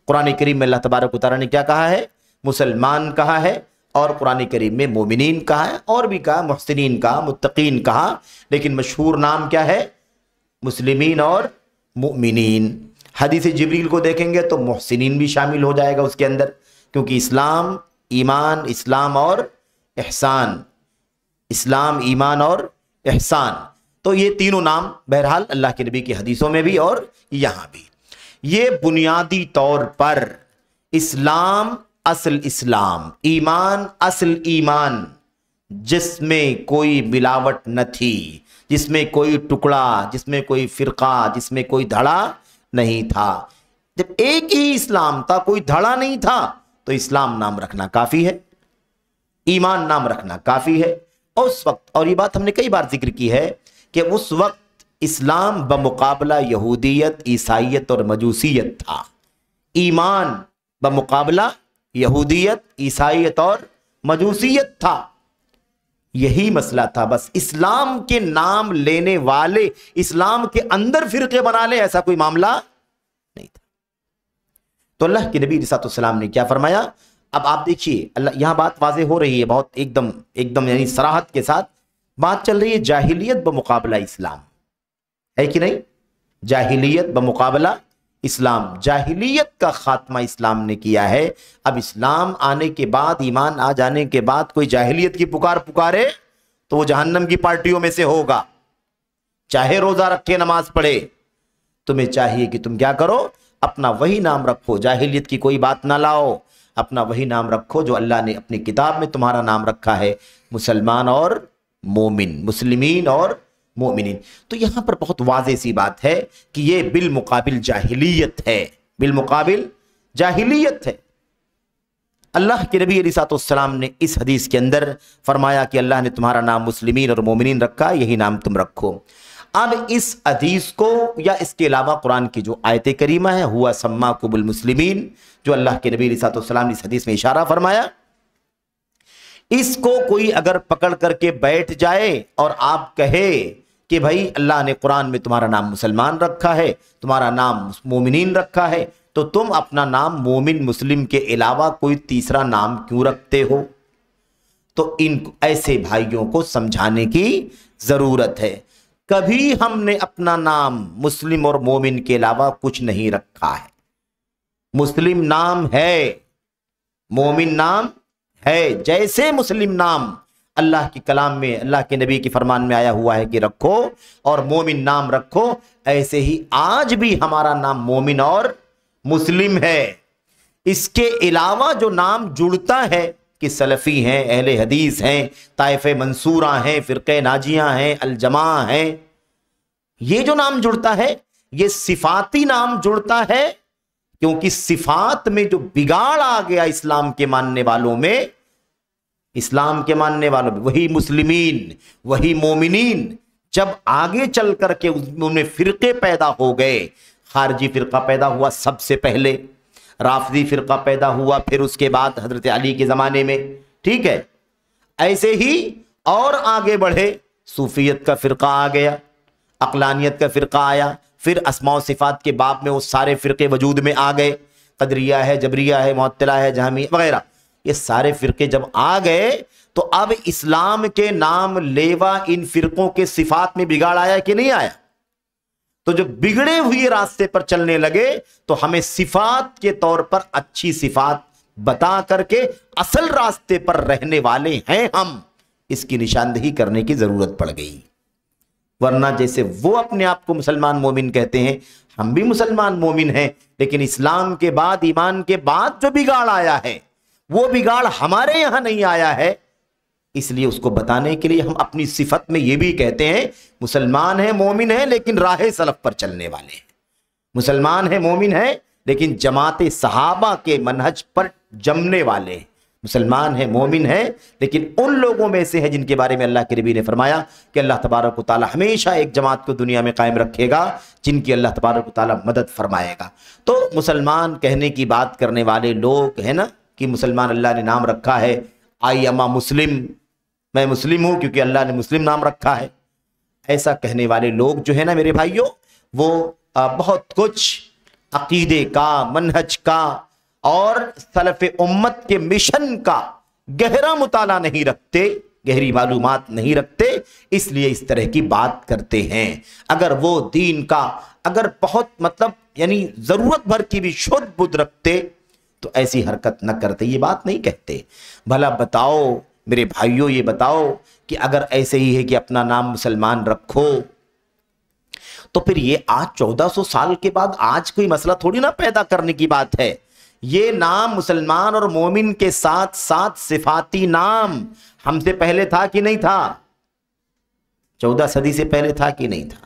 Speaker 2: قرآن کریم میں اللہ تبارک و تعالیٰ نے کیا کہا ہے؟ مسلمان کہا ہے، اور قرآن کریم میں مومنین کہا ہے، اور بھی کہا محسنین کہا، متقین کہا، لیکن مشہور نام کیا ہے؟ مسلمین اور مؤمنین۔ حدیث جبریل کو دیکھیں گے تو محسنین بھی شامل ہو جائے گا اس کے اندر، کیونکہ اسلام، ایمان، اسلام اور احسان، اسلام، ایمان اور احسان، تو یہ تینوں نام بہرحال اللہ کے نبی کی حدیثوں میں بھی اور یہاں بھی۔ یہ بنیادی طور پر اسلام اصل اسلام، ایمان اصل ایمان، جس میں کوئی ملاوٹ نہ تھی، جس میں کوئی ٹکڑا، جس میں کوئی فرقہ، جس میں کوئی دھڑا نہیں تھا۔ جب ایک ہی اسلام تھا، کوئی دھڑا نہیں تھا، تو اسلام نام رکھنا کافی ہے، ایمان نام رکھنا کافی ہے۔ اس وقت، اور یہ بات ہم نے کئی بار ذکر کی ہے، کہ اس وقت اسلام بمقابلہ یہودیت، عیسائیت اور مجوسیت تھا۔ ایمان بمقابلہ یہودیت، عیسائیت اور مجوسیت تھا۔ یہی مسئلہ تھا، بس اسلام کے نام لینے والے اسلام کے اندر فرقے بنا لیں، ایسا کوئی معاملہ نہیں تھا۔ تو اللہ کے نبی علیہ السلام نے کیا فرمایا؟ اب آپ دیکھیے، اللہ یہاں بات واضح ہو رہی ہے، بہت ایک دم یعنی صراحت کے ساتھ بات چل رہی ہے۔ جاہلیت بمقابلہ اسلام ہے کہ نہیں؟ جاہلیت بمقابلہ اسلام، جاہلیت کا خاتمہ اسلام نے کیا ہے۔ اب اسلام آنے کے بعد، ایمان آ جانے کے بعد کوئی جاہلیت کی پکارے تو وہ جہنم کی پارٹیوں میں سے ہوگا، چاہے روزہ رکھے، نماز پڑھے۔ تمہیں چاہیے کہ تم کیا کرو؟ اپنا وہی نام رکھو، جاہلیت کی کوئی بات نہ لاؤ، اپنا وہی نام رکھو جو اللہ نے اپنی کتاب میں تمہارا نام رکھا ہے، مسلمان اور مومن، مسلمین اور مومنین۔ تو یہاں پر بہت واضح سی بات ہے کہ یہ بالمقابل جاہلیت ہے، بالمقابل جاہلیت ہے۔ اللہ کے نبی علیہ السلام نے اس حدیث کے اندر فرمایا کہ اللہ نے تمہارا نام مسلمین اور مومنین رکھا، یہی نام تم رکھو۔ اب اس حدیث کو یا اس کے علاوہ قرآن کی جو آیت کریمہ ہے، ہوا سماکم المسلمین، جو اللہ کے نبی علیہ السلام نے اس حدیث میں اشارہ فرمایا، اس کو کوئی اگر پکڑ کر کے بیٹھ جائے اور آپ کہے کہ بھائی اللہ نے قرآن میں تمہارا نام مسلمان رکھا ہے، تمہارا نام مومنین رکھا ہے، تو تم اپنا نام مومن مسلم کے علاوہ کوئی تیسرا نام کیوں رکھتے ہو؟ تو ان ایسے بھائیوں کو سمجھانے کی ضرورت ہے۔ کبھی ہم نے اپنا نام مسلم اور مومن کے علاوہ کچھ نہیں رکھا ہے۔ مسلم نام ہے، مومن نام ہے، جیسے مسلم نام اللہ کے کلام میں، اللہ کے نبی کے فرمان میں آیا ہوا ہے کہ رکھو اور مومن نام رکھو، ایسے ہی آج بھی ہمارا نام مومن اور مسلم ہے۔ اس کے علاوہ جو نام جڑتا ہے کہ سلفی ہیں، اہل حدیث ہیں، طائفہ منصورہ ہیں، فرقہ ناجیہ ہیں، الجماع ہیں، یہ جو نام جڑتا ہے یہ صفاتی نام جڑتا ہے، کیونکہ صفات میں جو بگاڑ آ گیا اسلام کے ماننے والوں میں، وہی مسلمین، وہی مومنین، جب آگے چل کر کے ان میں فرقے پیدا ہو گئے، خارجی فرقہ پیدا ہوا سب سے پہلے، رافضی فرقہ پیدا ہوا پھر اس کے بعد حضرت علی کے زمانے میں، ٹھیک ہے، ایسے ہی اور آگے بڑھے، صوفیت کا فرقہ آ گیا، عقلانیت کا فرقہ آیا، پھر اسماء و صفات کے باب میں وہ سارے فرقے وجود میں آ گئے، قدریہ ہے، جبریہ ہے، معطلہ ہے، جہمیہ وغیرہ، یہ سارے فرقے جب آ گئے تو اب اسلام کے نام لیوا ان فرقوں کے صفات میں بگاڑ آیا کہ نہیں آیا؟ تو جب بگڑے ہوئے راستے پر چلنے لگے تو ہمیں صفات کے طور پر اچھی صفات بتا کر کے اصل راستے پر رہنے والے ہیں ہم، اس کی نشاندہی کرنے کی ضرورت پڑ گئی۔ ورنہ جیسے وہ اپنے آپ کو مسلمان مومن کہتے ہیں، ہم بھی مسلمان مومن ہیں، لیکن اسلام کے بعد، ایمان کے بعد جو بگاڑ آیا ہے وہ بگاڑ ہمارے یہاں نہیں آیا ہے۔ اس لیے اس کو بتانے کے لیے ہم اپنی صفت میں یہ بھی کہتے ہیں مسلمان ہیں، مومن ہیں، لیکن راہ سلف پر چلنے والے ہیں، مسلمان ہیں، مومن ہیں، لیکن جماعت صحابہ کے منہج پر جمنے والے ہیں، مسلمان ہیں، مومن ہیں، لیکن ان لوگوں میں سے ہے جن کے بارے میں اللہ کے نبی نے فرمایا کہ اللہ تبارک و تعالی ہمیشہ ایک جماعت کو دنیا میں قائم رکھے گا جن کی اللہ تبارک و تعالی مدد فرمائے گا۔ تو مسلمان کہنے کی بات کرنے والے لوگ ہیں نا کہ مسلمان اللہ نے نام رکھا ہے، آئی اما مسلم، میں مسلم ہوں کیونکہ اللہ نے مسلم نام رکھا ہے، ایسا کہنے والے لوگ جو ہے نا میرے بھائیوں، وہ بہت کچھ عقیدے کا، منہج کا اور سلف امت کے مشن کا گہرا مطالعہ نہیں رکھتے، گہری معلومات نہیں رکھتے، اس لیے اس طرح کی بات کرتے ہیں۔ اگر وہ دین کا اگر بہت یعنی ضرورت بھر کی بھی شدھ بدھ رکھتے تو ایسی حرکت نہ کرتے، یہ بات نہیں کہتے۔ بھلا بتاؤ میرے بھائیوں، یہ بتاؤ کہ اگر ایسے ہی ہے کہ اپنا نام مسلمان رکھو تو پھر یہ آج 1400 سال کے بعد آج کوئی مسئلہ تھوڑی نہ پیدا کرنے کی بات ہے۔ یہ نام مسلمان اور مومن کے ساتھ ساتھ صفاتی نام ہم سے پہلے تھا کہ نہیں تھا؟ 14 صدی سے پہلے تھا کہ نہیں تھا؟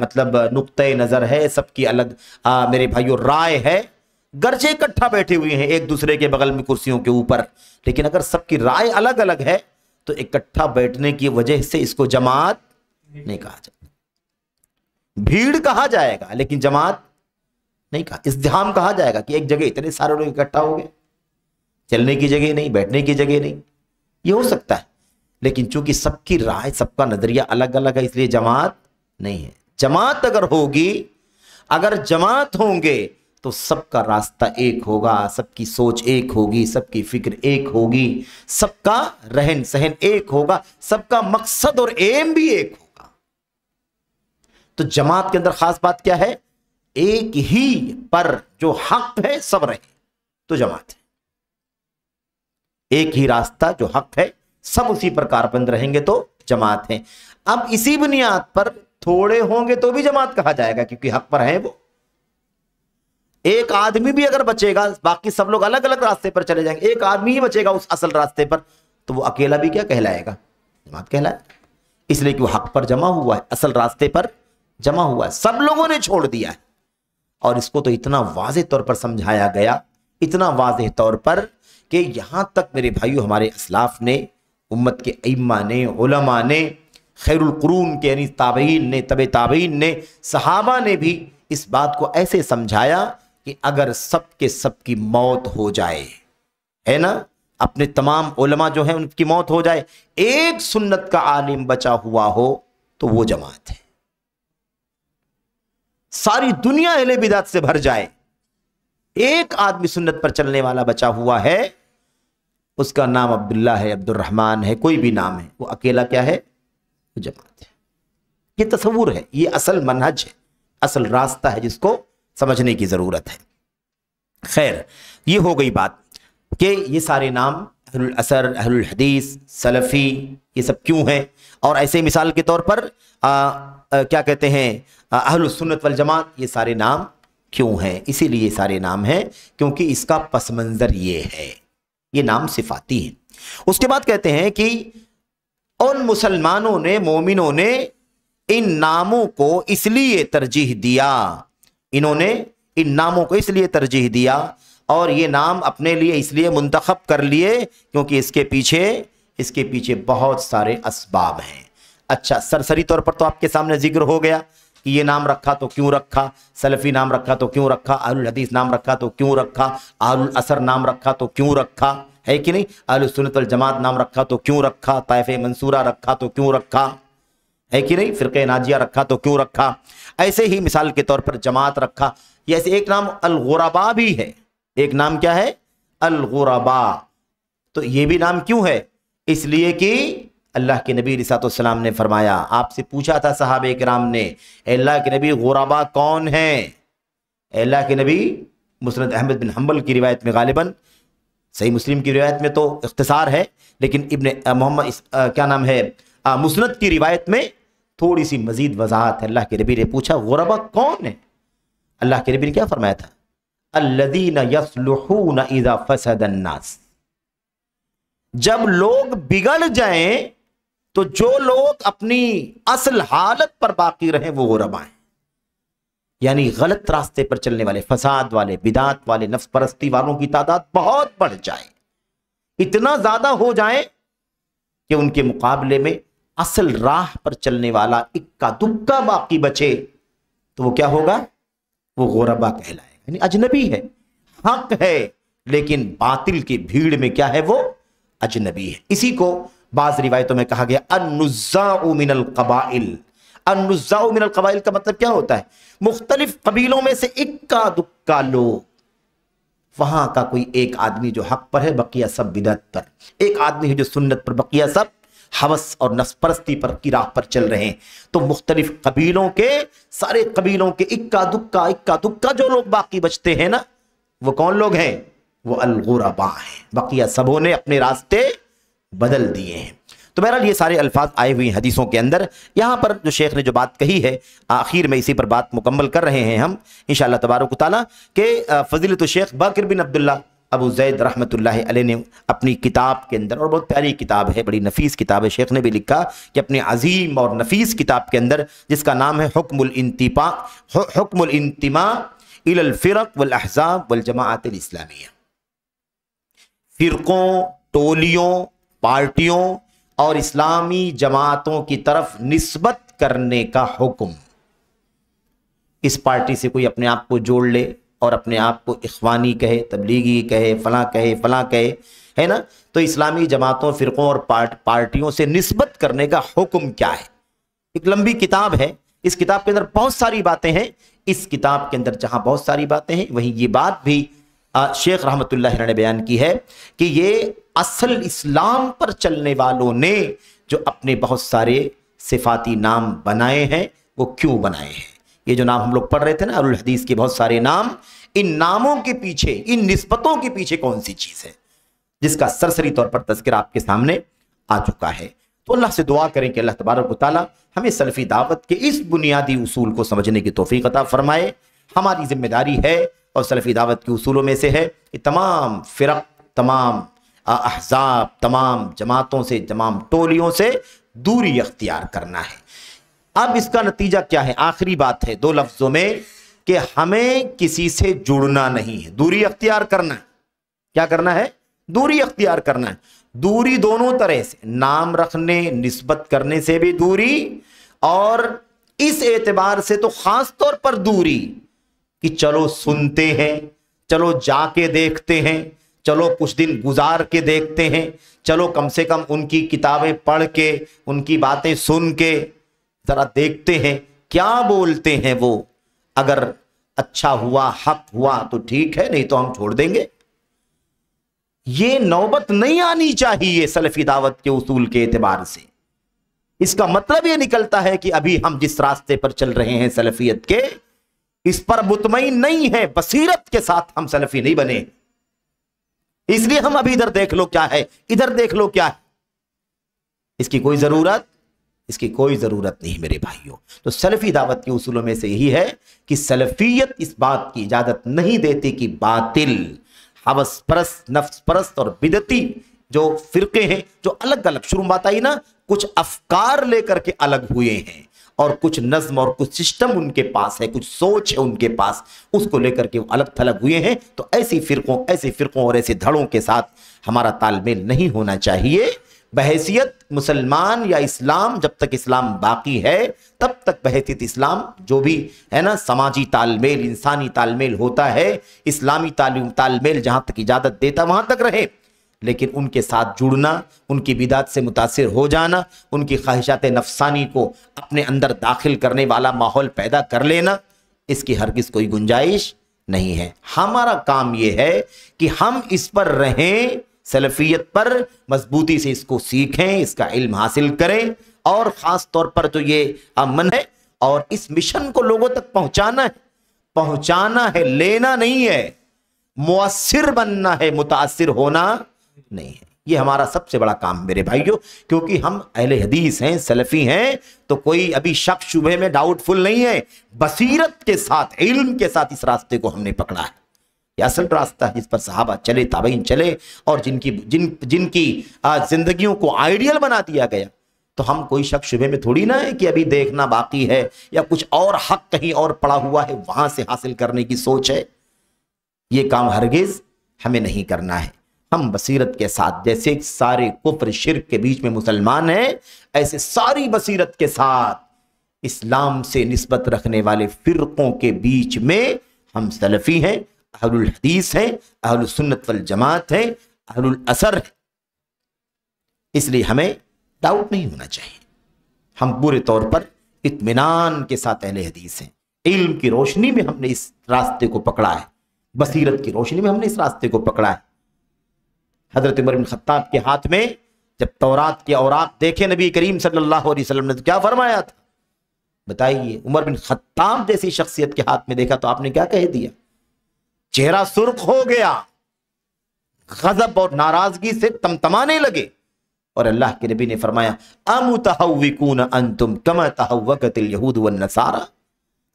Speaker 2: مطلب نقطۂ نظر ہے، سب کی الگ میرے بھائیوں رائے ہے، گرچہ اکٹھا بیٹھے ہوئے ہیں ایک دوسرے کے بغل میں کرسیوں کے اوپر، لیکن اگر سب کی رائے الگ الگ ہے تو اکٹھا بیٹھنے کی وجہ سے اس کو جماعت نہیں کہا جائے، بھیڑ کہا جائے گا لیکن جماعت نہیں کہا، ازدحام کہا جائے گا کہ ایک جگہ اتنے سارے لوگ اکٹھا ہو گئے، چلنے کی جگہ نہیں، بیٹھنے کی جگہ نہیں، یہ ہو سکتا ہے، لیکن چونکہ سب کی رائے سب کا نظریہ الگ الگ ہے اس لیے جماعت نہیں ہے۔ جماعت اگر ہوگی، اگر جماعت ہوں گے تو سب کا راستہ ایک ہوگا، سب کی سوچ ایک ہوگی، سب کی فکر ایک ہوگی، سب کا رہن سہن ایک ہوگا، سب کا مقصد اور ایم بھی ایک ہوگا۔ تو جماعت کے اندر خاص بات کیا ہے؟ ایک ہی پر جو حق ہے سب رہے تو جماعت ہے، ایک ہی راستہ جو حق ہے سب اسی پر کاربند رہیں گے تو جماعت ہے۔ اب اسی بنیاد پر تھوڑے ہوں گے تو بھی جماعت کہا جائے گا کیونکہ حق پر ہیں وہ۔ ایک آدمی بھی اگر بچے گا، باقی سب لوگ الگ الگ راستے پر چلے جائیں گے، ایک آدمی ہی بچے گا اس اصل راستے پر، تو وہ اکیلا بھی کیا کہلائے گا؟ جماعت کہلائے گا، اس لیے کہ وہ حق پر جمع ہوا ہے، اصل راستے پر جمع ہوا ہے، سب لوگوں نے چھوڑ دیا ہے۔ اور اس کو تو اتنا واضح طور پر سمجھایا گیا، اتنا واضح طور پر کہ یہاں تک میرے بھائیو ہمارے اسلاف نے، امت کے ائمہ نے، علماء نے، خیر القرون کے یعنی تابعین نے، تبع تابعین نے، صحابہ نے بھی اس بات کو ایسے سمجھایا کہ اگر سب کے سب کی موت ہو جائے، ہے نا، اپنے تمام علماء جو ہیں ان کی موت ہو جائے، ایک سنت کا عالم بچا ہوا ہو تو وہ جماعت ہے۔ ساری دنیا اہل بدعت سے بھر جائے، ایک آدمی سنت پر چلنے والا بچا ہوا ہے، اس کا نام عبداللہ ہے، عبد الرحمن ہے، کوئی بھی نام ہے، وہ اکیلا کیا ہے؟ وہ جماعت ہے۔ یہ تصور ہے، یہ اصل منہج ہے، اصل راستہ ہے جس کو سمجھنے کی ضرورت ہے۔ خیر، یہ ہو گئی بات کہ یہ سارے نام اہل الاثر، اہل الحدیث، سلفی، یہ سب کیوں ہیں، اور ایسے مثال کے طور پر کیا کہتے ہیں اہل السنت والجماعت، یہ سارے نام کیوں ہیں؟ اسی لیے یہ سارے نام ہیں کیونکہ اس کا پس منظر یہ ہے، یہ نام صفاتی ہیں۔ اس کے بعد کہتے ہیں کہ ان مسلمانوں نے، مومنوں نے ان ناموں کو اس لیے ترجیح دیا، انہوں نے ان ناموں کو اس لیے ترجیح دیا اور یہ نام اپنے لیے اس لیے منتخب کر لیے کیونکہ اس کے پیچھے بہت سارے اسباب ہیں۔ اچھا، سرسری طور پر تو آپ کے سامنے ذکر ہو گیا کہ یہ نام رکھا تو کیوں رکھا، سلفی نام رکھا تو کیوں رکھا، اہل الحدیث نام رکھا تو کیوں رکھا، اہل الاثر نام رکھا تو کیوں رکھا، ہے کہ نہیں، اہل السنت والجماعت نام رکھا تو کیوں رکھا، طائفہ منصورہ رکھا تو کیوں رکھا، ہے کہ نہیں، فرقہ ناجیہ رکھا تو کیوں رکھا۔ ایسے ہی مثال کے طور پر جماعت رکھا، ایسے ایک نام الغرباء بھی ہے، ایک نام کیا ہے؟ الغرباء۔ تو یہ بھی نام کیوں ہے؟ اس لیے کہ اللہ کے نبی علیہ السلام نے فرمایا، آپ سے پوچھا تھا صحابہ کرام نے، اے اللہ کے نبی غرباء کون ہیں؟ اے اللہ کے نبی، مسند احمد بن حنبل کی روایت میں غالباً، صحیح مسلم کی روایت میں تو اختصار ہے لیکن ابن محمد کیا نام ہے مسند کی روایت میں تھوڑی سی مزید وضاحت ہے۔ اللہ کے نبی نے پوچھا غرباء کون ہیں؟ اللہ کے نبی نے کیا فرمایا تھا؟ الذین یصلحون اذا فسد الناس، جب لوگ بگڑ جائیں تو جو لوگ اپنی اصل حالت پر باقی رہیں وہ غرباء ہیں، یعنی غلط راستے پر چلنے والے، فساد والے، بدعات والے، نفس پرستی والوں کی تعداد بہت بڑھ جائے، اتنا زیادہ ہو جائے کہ ان کے مقابلے میں اصل راہ پر چلنے والا اکا دکا باقی بچے تو وہ کیا ہوگا؟ وہ غرباء کہلائے گا، یعنی اجنبی ہے، حق ہے لیکن باطل کی بھیڑ میں کیا ہے؟ وہ اجنبی ہے۔ اسی کو بعض روایتوں میں کہا گیا النزاع من القبائل۔ النزاع من القبائل کا مطلب کیا ہوتا ہے؟ مختلف قبیلوں میں سے اکا دکا لوگ، وہاں کا کوئی ایک آدمی جو حق پر ہے، بقیہ سب بدعت پر، ایک آدمی ہے جو سنت پر، بقیہ سب ہوس اور نفس پرستی پر کی راہ پر چل رہے ہیں۔ تو مختلف قبیلوں کے، سارے قبیلوں کے اکا دکا جو لوگ باقی بچتے ہیں نا، وہ کون لوگ ہیں؟ وہ الغرباء ہیں، بقیہ سبوں نے اپنے راستے بدل دیے ہیں۔ تو بہرحال یہ سارے الفاظ آئے ہوئے ہیں حدیثوں کے اندر۔ یہاں پر جو شیخ نے جو بات کہی ہے، آخر میں اسی پر بات مکمل کر رہے ہیں ہم انشاءاللہ تبارک و تعالیٰ، کہ فضیلت الشیخ باقر بن عبداللہ ابو زید رحمتاللہ علیہ نے اپنی کتاب کے اندر، اور بہت پیاری کتاب ہے، بڑی نفیس کتاب ہے، شیخ نے بھی لکھا کہ اپنی عظیم اور نفیس کتاب کے اندر، جس کا نام ہے حکم الانتماء الی الفرق والاحزاب والجماعات الاسلامیہ، فرقوں، ٹولیوں، پارٹیوں اور اسلامی جماعتوں کی طرف نسبت کرنے کا حکم۔ اس پارٹی سے کوئی اپنے آپ کو جوڑ لے اور اپنے آپ کو اخوانی کہے، تبلیغی کہے، فلاں کہے، ہے نا، تو اسلامی جماعتوں، فرقوں اور پارٹیوں سے نسبت کرنے کا حکم کیا ہے؟ ایک لمبی کتاب ہے، اس کتاب کے اندر بہت ساری باتیں ہیں۔ اس کتاب کے اندر جہاں بہت ساری باتیں ہیں، وہیں یہ بات بھی شیخ رحمت اللہ علیہ نے بیان کی ہے کہ یہ اصل اسلام پر چلنے والوں نے جو اپنے بہت سارے صفاتی نام بنائے ہیں، وہ کیوں بنائے ہیں؟ یہ جو نام ہم لوگ پڑھ رہے تھے نا، اہل الحدیث کے بہت سارے نام، ان ناموں کے پیچھے، ان نسبتوں کے پیچھے کون سی چیز ہے، جس کا سرسری طور پر تذکرہ آپ کے سامنے آ چکا ہے۔ تو اللہ سے دعا کریں کہ اللہ تبارک و تعالی ہمیں سلفی دعوت کے اس بنیادی اصول کو سمجھنے کی توفیق عطا فرمائے۔ ہماری ذمہ داری ہے اور سلفی دعوت کے اصولوں میں سے ہے کہ تمام فرق، تمام احزاب، تمام جماعتوں سے، تمام ٹولیوں سے دوری اختیار کرنا ہے۔ اب اس کا نتیجہ کیا ہے؟ آخری بات ہے 2 لفظوں میں کہ ہمیں کسی سے جڑنا نہیں ہے، دوری اختیار کرنا ہے۔ کیا کرنا ہے؟ دوری اختیار کرنا ہے۔ دوری دونوں طرح سے، نام رکھنے، نسبت کرنے سے بھی دوری، اور اس اعتبار سے تو خاص طور پر دوری کہ چلو سنتے ہیں، چلو جا کے دیکھتے ہیں، چلو کچھ دن گزار کے دیکھتے ہیں، چلو کم سے کم ان کی کتابیں پڑھ کے، ان کی باتیں سن کے ذرا دیکھتے ہیں کیا بولتے ہیں وہ، اگر اچھا ہوا، حق ہوا تو ٹھیک ہے، نہیں تو ہم چھوڑ دیں گے۔ یہ نوبت نہیں آنی چاہیے سلفی دعوت کے اصول کے اعتبار سے۔ اس کا مطلب یہ نکلتا ہے کہ ابھی ہم جس راستے پر چل رہے ہیں سلفیت کے، اس پر مطمئن نہیں ہے، بصیرت کے ساتھ ہم سلفی نہیں بنے، اس لیے ہم ابھی ادھر دیکھ لو کیا ہے، ادھر دیکھ لو کیا ہے۔ اس کی کوئی ضرورت نہیں میرے بھائیوں۔ تو سلفی دعوت کے اصولوں میں سے یہی ہے کہ سلفیت اس بات کی اجازت نہیں دیتی کہ باطل، حوث پرست، نفس پرست اور بدعتی جو فرقے ہیں، جو الگ الگ، شروع بات آئی نا، کچھ افکار لے کر کے الگ ہوئے ہیں، اور کچھ نظم اور کچھ سسٹم ان کے پاس ہے، کچھ سوچ ہے ان کے پاس، اس کو لے کر کے وہ الگ تھلگ ہوئے ہیں۔ تو ایسی فرقوں اور ایسے دھڑوں کے ساتھ ہمارا تال میل نہیں ہونا چاہیے۔ بحیثیت مسلمان یا اسلام، جب تک اسلام باقی ہے تب تک بحیثیت اسلام جو بھی ہے نا، سماجی تال میل، انسانی تال میل ہوتا ہے، اسلامی تال میل جہاں تک اجازت دیتا وہاں تک رہے، لیکن ان کے ساتھ جڑنا، ان کی بدعت سے متاثر ہو جانا، ان کی خواہشات نفسانی کو اپنے اندر داخل کرنے والا ماحول پیدا کر لینا، اس کی ہرگز کوئی گنجائش نہیں ہے۔ ہمارا کام یہ ہے کہ ہم اس پر رہیں، سلفیت پر مضبوطی سے اس کو سیکھیں، اس کا علم حاصل کریں، اور خاص طور پر تو یہ امن ہے، اور اس مشن کو لوگوں تک پہنچانا ہے، لینا نہیں ہے، مؤثر بننا ہے، متاثر ہونا نہیں ہے۔ یہ ہمارا سب سے بڑا کام میرے بھائیوں، کیونکہ ہم اہل حدیث ہیں، سلفی ہیں، تو کوئی ابھی شک شبہ میں ڈاؤٹ فل نہیں ہے، بصیرت کے ساتھ، علم کے ساتھ اس راستے کو ہم نے پکڑا ہے۔ یہ اصل راستہ ہے جس پر صحابہ چلے، تابعین چلے، اور جن کی زندگیوں کو آئیڈیل بنا دیا گیا۔ تو ہم کوئی شک شبہ میں تھوڑی نہ ہے کہ ابھی دیکھنا باقی ہے، یا کچھ اور حق کہیں اور پڑا ہوا ہے وہاں سے حاصل کرنے کی سوچ ہے۔ یہ کام ہرگز ہمیں نہیں کرنا ہے۔ ہم بصیرت کے ساتھ، جیسے سارے کفر شرک کے بیچ میں مسلمان ہیں، ایسے ساری بصیرت کے ساتھ اسلام سے نسبت رکھنے والے فرقوں کے بیچ میں ہم سلفی ہیں، اہل الحدیث ہیں، اہل السنت والجماعت ہیں، اہل الاثر ہیں۔ اس لیے ہمیں ڈاؤٹ نہیں ہونا چاہیے، ہم پورے طور پر اطمینان کے ساتھ اہل حدیث ہیں۔ علم کی روشنی میں ہم نے اس راستے کو پکڑا ہے، بصیرت کی روشنی میں ہم نے اس راستے کو پکڑا ہے۔ حضرت عمر بن خطاب کے ہاتھ میں جب تورات کے اوراق دیکھے نبی کریم صلی اللہ علیہ وسلم نے تو کیا فرمایا تھا؟ بتائیے، عمر بن خطاب جیسی شخصیت کے ہاتھ میں دیکھا تو آپ نے کیا کہہ دیا؟ چہرہ سرخ ہو گیا، غضب اور ناراضگی سے تمتمانے لگے، اور اللہ کے نبی نے فرمایا امتحوکون انتم کما تحوکت الیہود والنصارى۔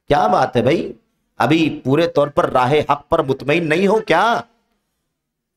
Speaker 2: کیا بات ہے بھائی، ابھی پورے طور پر راہ حق پر مطمئن نہیں ہو کیا؟